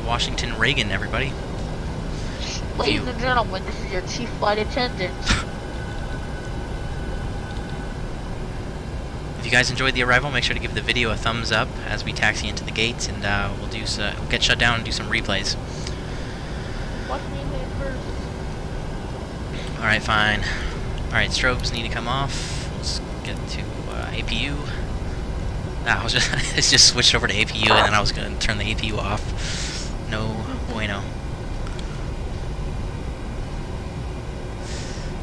Washington Reagan, everybody. Ladies and gentlemen, this is your chief flight attendant. If you guys enjoyed the arrival, make sure to give the video a thumbs up as we taxi into the gates, and we'll get shut down and do some replays. Watch me hit first. Alright, fine. Alright, strobes need to come off. Let's get to APU. I just switched over to APU, and then I was going to turn the APU off. No bueno.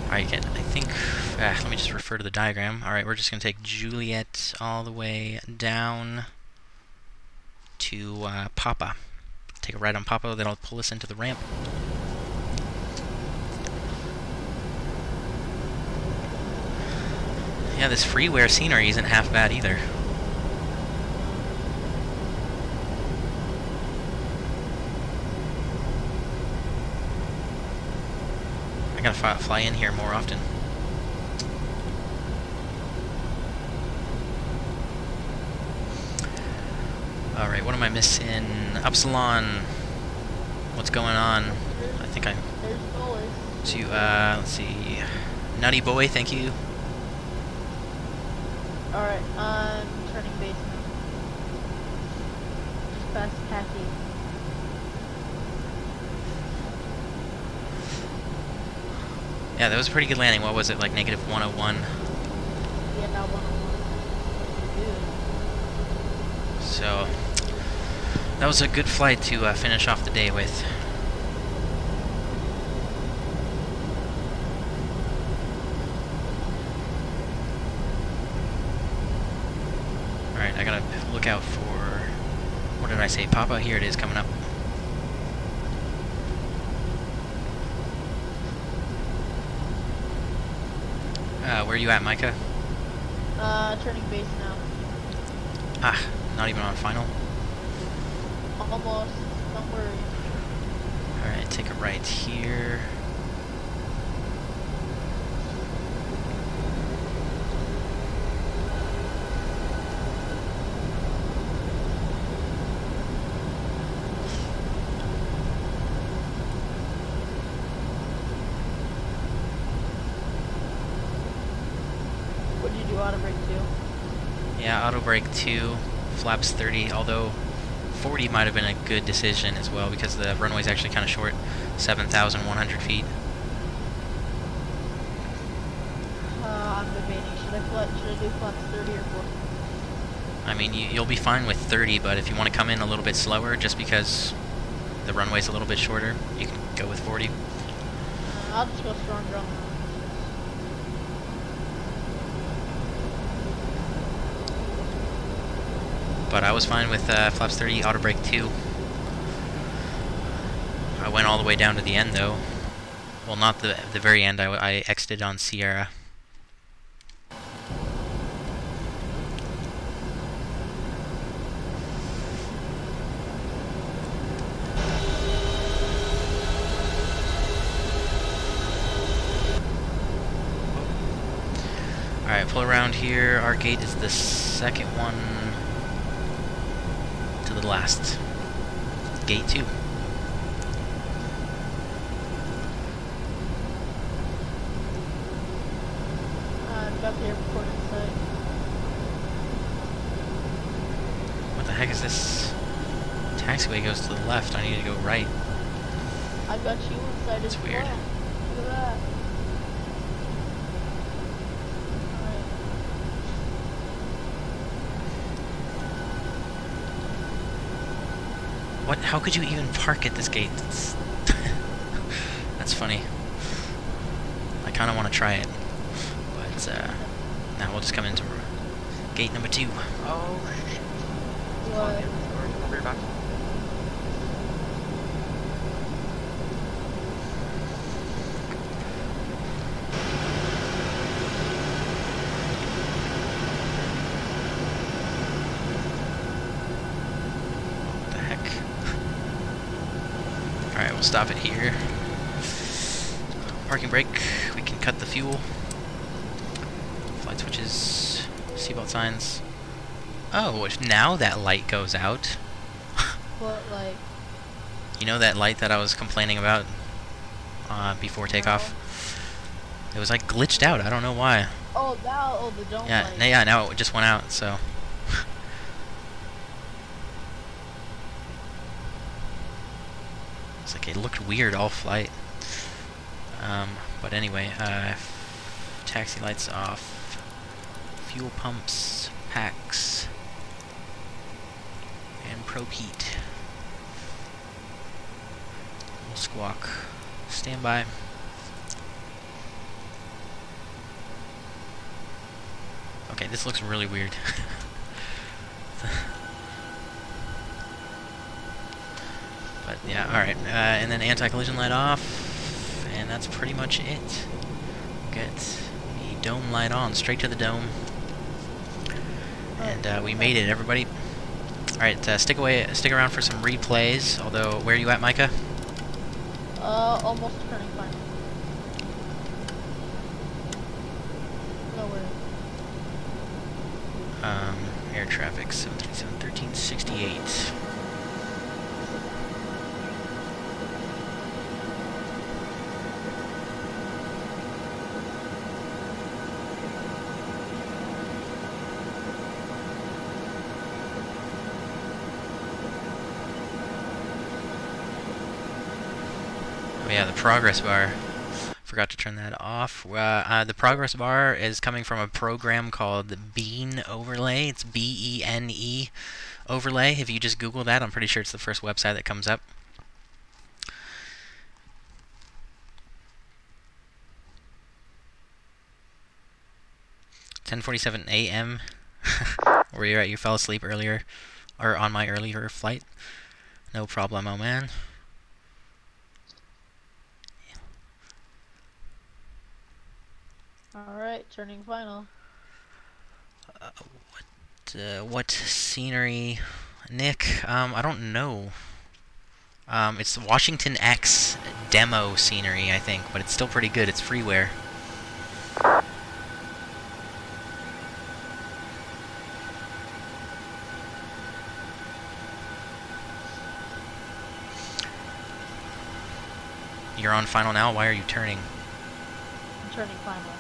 Alright, I think, let me just refer to the diagram. Alright, we're just going to take Juliet all the way down to Papa. Take a ride on Papa, then I'll pull us into the ramp. Yeah, this freeware scenery isn't half bad either. I gotta fly in here more often. Alright, what am I missing? Upsilon. What's going on? I think I'm... let's see. Nutty Boy, thank you. Alright, I'm turning base now. Just past Kathy. Yeah, that was a pretty good landing. What was it, like negative 101? Yeah, that 101. So, that was a good flight to finish off the day with. Alright, I gotta look out for... What did I say? Papa? Here it is, coming up. Where are you at, Micah? Turning base now. Ah, not even on final? Almost. Don't worry. Alright, take a right here. What did you do, auto brake 2? Yeah, auto brake 2, flaps 30, although 40 might have been a good decision as well because the runway's actually kind of short, 7,100 feet. I'm debating. Should I do flaps 30 or 40? I mean, you'll be fine with 30, but if you want to come in a little bit slower just because the runway's a little bit shorter, you can go with 40. I'll just go stronger on that. But I was fine with flaps 30, auto brake 2. I went all the way down to the end though. Well, not the very end, I exited on Sierra. Alright, pull around here. Our gate is the second one to the last. Gate 2. Got the airport inside. What the heck is this? Taxiway goes to the left. I need to go right. I got you inside. It's weird. Look at that. What? How could you even park at this gate? That's funny. I kind of want to try it, but now we'll just come into gate number 2. Oh shit! What? I'll be back. Alright, we'll stop it here. Parking brake, we can cut the fuel. Flight switches, seatbelt signs. Oh, if now that light goes out. What light? You know that light that I was complaining about before takeoff? It was like glitched out, I don't know why. Oh, now, oh, the dome light. Yeah, now it just went out, so. It's like it looked weird all flight. But anyway, taxi lights off, fuel pumps, packs, and probe heat. We'll squawk. Stand by. Okay, this looks really weird. But yeah, alright. And then anti-collision light off, and that's pretty much it. Get the dome light on, straight to the dome. And we made it, everybody. Alright, stick around for some replays. Although, where are you at, Micah? Almost turning final. No worries. Air traffic 737-1368. Oh yeah, the progress bar. Forgot to turn that off. The progress bar is coming from a program called Bean Overlay. It's B-E-N-E Overlay. If you just Google that, I'm pretty sure it's the first website that comes up. (10:47 a.m.) Were you at? You fell asleep earlier, or on my earlier flight? No problemo, man. Alright, turning final. What scenery, Nick? I don't know. It's Washington X demo scenery, I think, but it's still pretty good. It's freeware. You're on final now? Why are you turning? I'm turning final.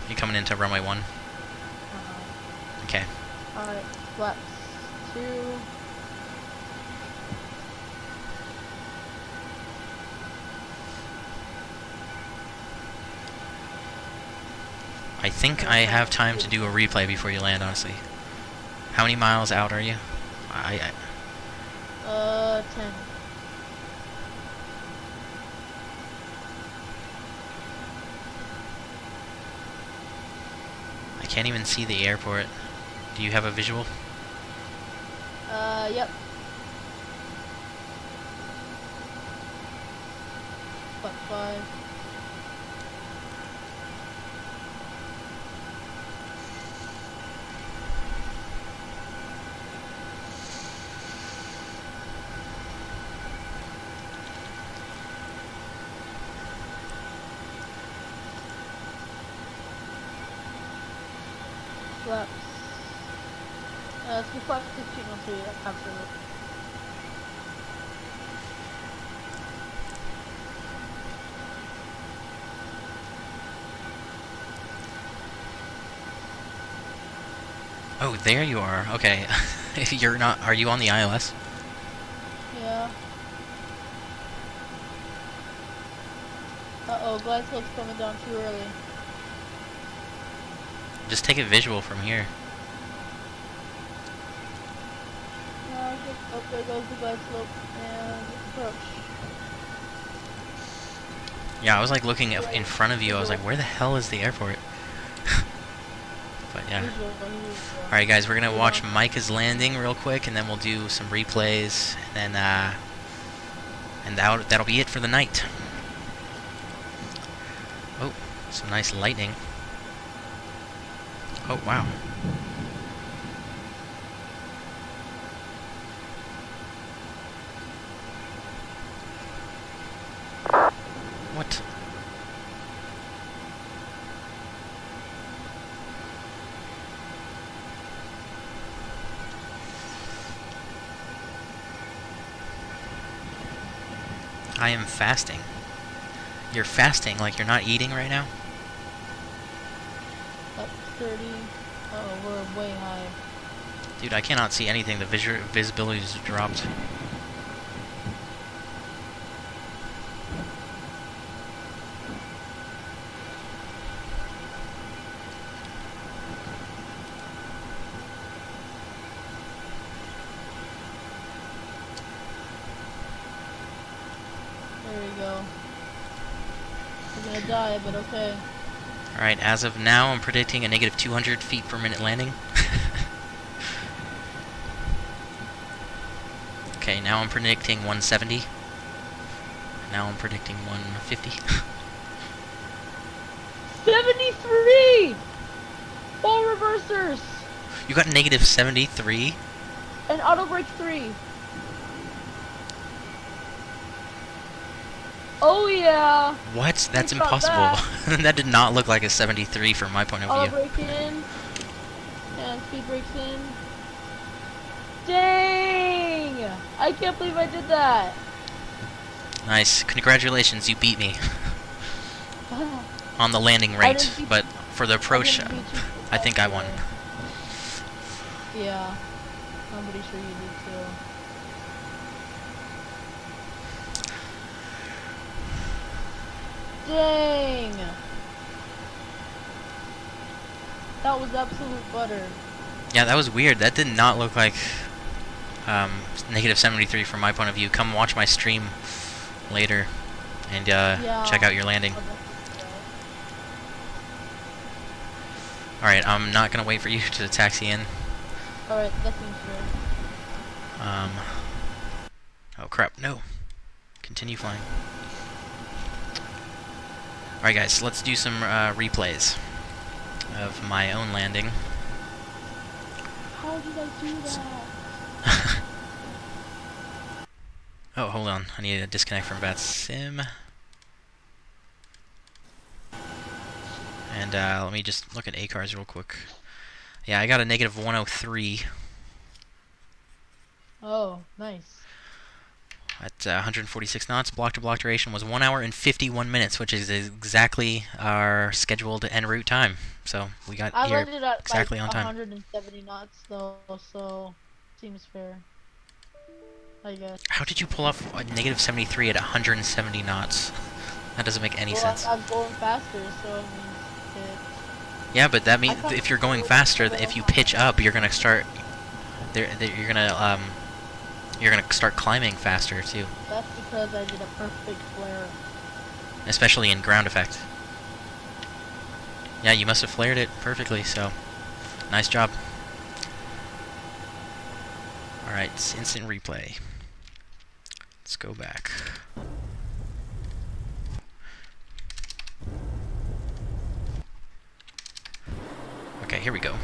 You coming into runway 1? Okay. Alright, flaps 2. I think I have time to do a replay before you land, honestly. How many miles out are you? 10. I can't even see the airport. Do you have a visual? Yep. But 5. Flaps. Let's be flaps 15 on 3, absolutely. Oh, there you are. Okay. If you're not, are you on the ILS? Yeah. Uh-oh, glide slope's coming down too early. Just take a visual from here. Oh, there goes the glide slope and approach. Yeah, I was like looking in front of you. I was like, where the hell is the airport? But yeah. Alright guys, we're gonna watch Micah's landing real quick, and then we'll do some replays, and then that'll be it for the night. Oh, some nice lightning. Oh wow. What? I am fasting. You're fasting like you're not eating right now? Up 30. Oh, we're way high. Dude, I cannot see anything. The visibility is dropped. There we go. We're gonna die, but okay. Alright, as of now, I'm predicting a negative 200 feet per minute landing. Okay, now I'm predicting 170. Now I'm predicting 150. 73! Ball reversers! You got negative 73? And auto brake 3. Oh yeah! What? That's impossible. That did not look like a 73 from my point of Auto view. brake in. speed brakes in. Dang! I can't believe I did that. Nice. Congratulations, you beat me. On the landing rate, but for the approach, I think I won. Yeah. I'm pretty sure you did too. Dang! That was absolute butter. Yeah, that was weird. That did not look like negative 73 from my point of view. Come watch my stream later and check out your landing. Alright, I'm not gonna wait for you to taxi in. Alright, that seems fair. Oh crap, no. Continue flying. Alright guys, let's do some replays of my own landing. How did I do that? Oh, hold on. I need to disconnect from VATSIM. And let me just look at ACARS real quick. Yeah, I got a negative 103. Oh, nice. At 146 knots. Block-to-block duration was 1 hour and 51 minutes, which is exactly our scheduled en route time. So we got here exactly on time. 170 knots though, so seems fair. I guess. How did you pull off a negative 73 at 170 knots? That doesn't make any sense. I'm going faster, so it means it... Yeah, but that means if you're going faster, if you pitch up, you're gonna start. You're gonna start climbing faster too. That's because I did a perfect flare. Especially in ground effect. Yeah, you must have flared it perfectly. So, nice job. All right, instant replay. Let's go back. Okay, here we go.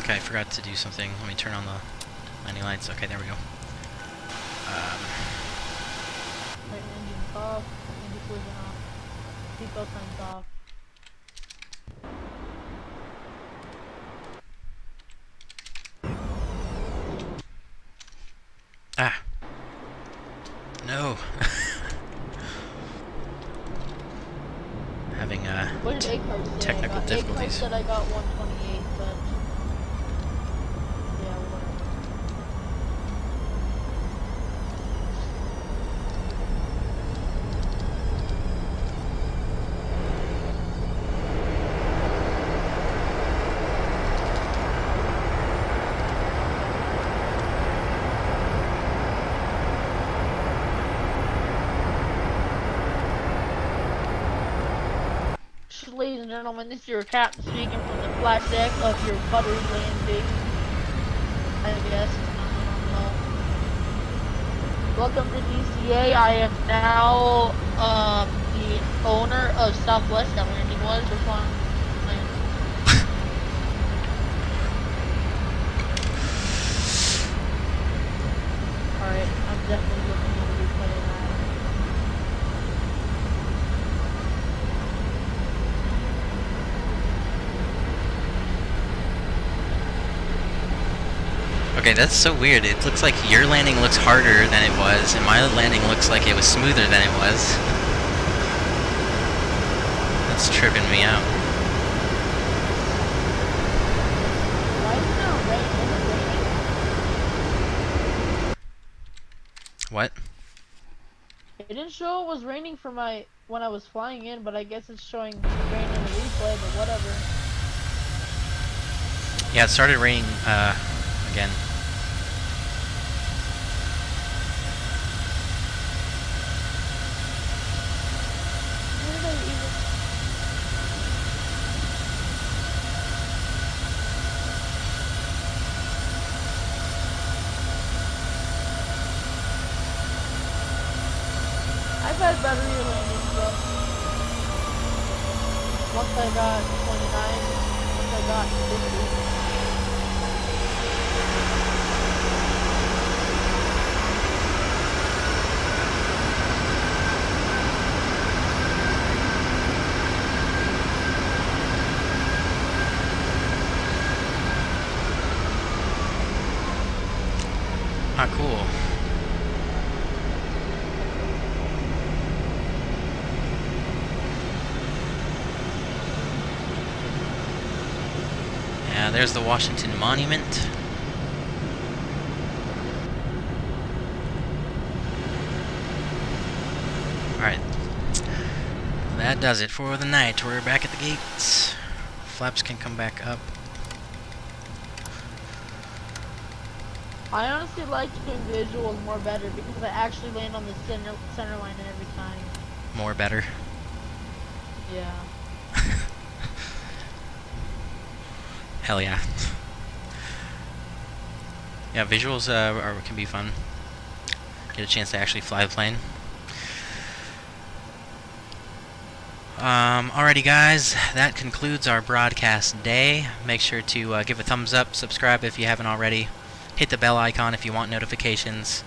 I forgot to do something. Let me turn on the landing lights. Okay, there we go. Right, engine's off, engine cooling off, seatbelt signs off. Ah. No. Having technical difficulties. Said I got 128, but yeah, whatever. Ladies and gentlemen, this is your captain speaking from the flat deck of your buttery landing. I guess. I don't know. Welcome to DCA. I am now the owner of Southwest. That landing was. We're flying. Alright, I'm definitely looking at the replay of that. Okay, that's so weird. It looks like your landing looks harder than it was, and my landing looks like it was smoother than it was. That's tripping me out. What? It didn't show it was raining for when I was flying in, but I guess it's showing rain in the replay, but whatever. Yeah, it started raining again. I've had better landings though. Once I got 29, once I got 50. Ah, cool. Yeah, there's the Washington Monument. Alright. That does it for the night. We're back at the gates. Flaps can come back up. I honestly like doing visuals more better because I actually land on the center line every time. More better. Yeah. Hell yeah. Yeah, visuals can be fun. Get a chance to actually fly the plane. Alrighty guys, that concludes our broadcast day. Make sure to give a thumbs up, subscribe if you haven't already. Hit the bell icon if you want notifications.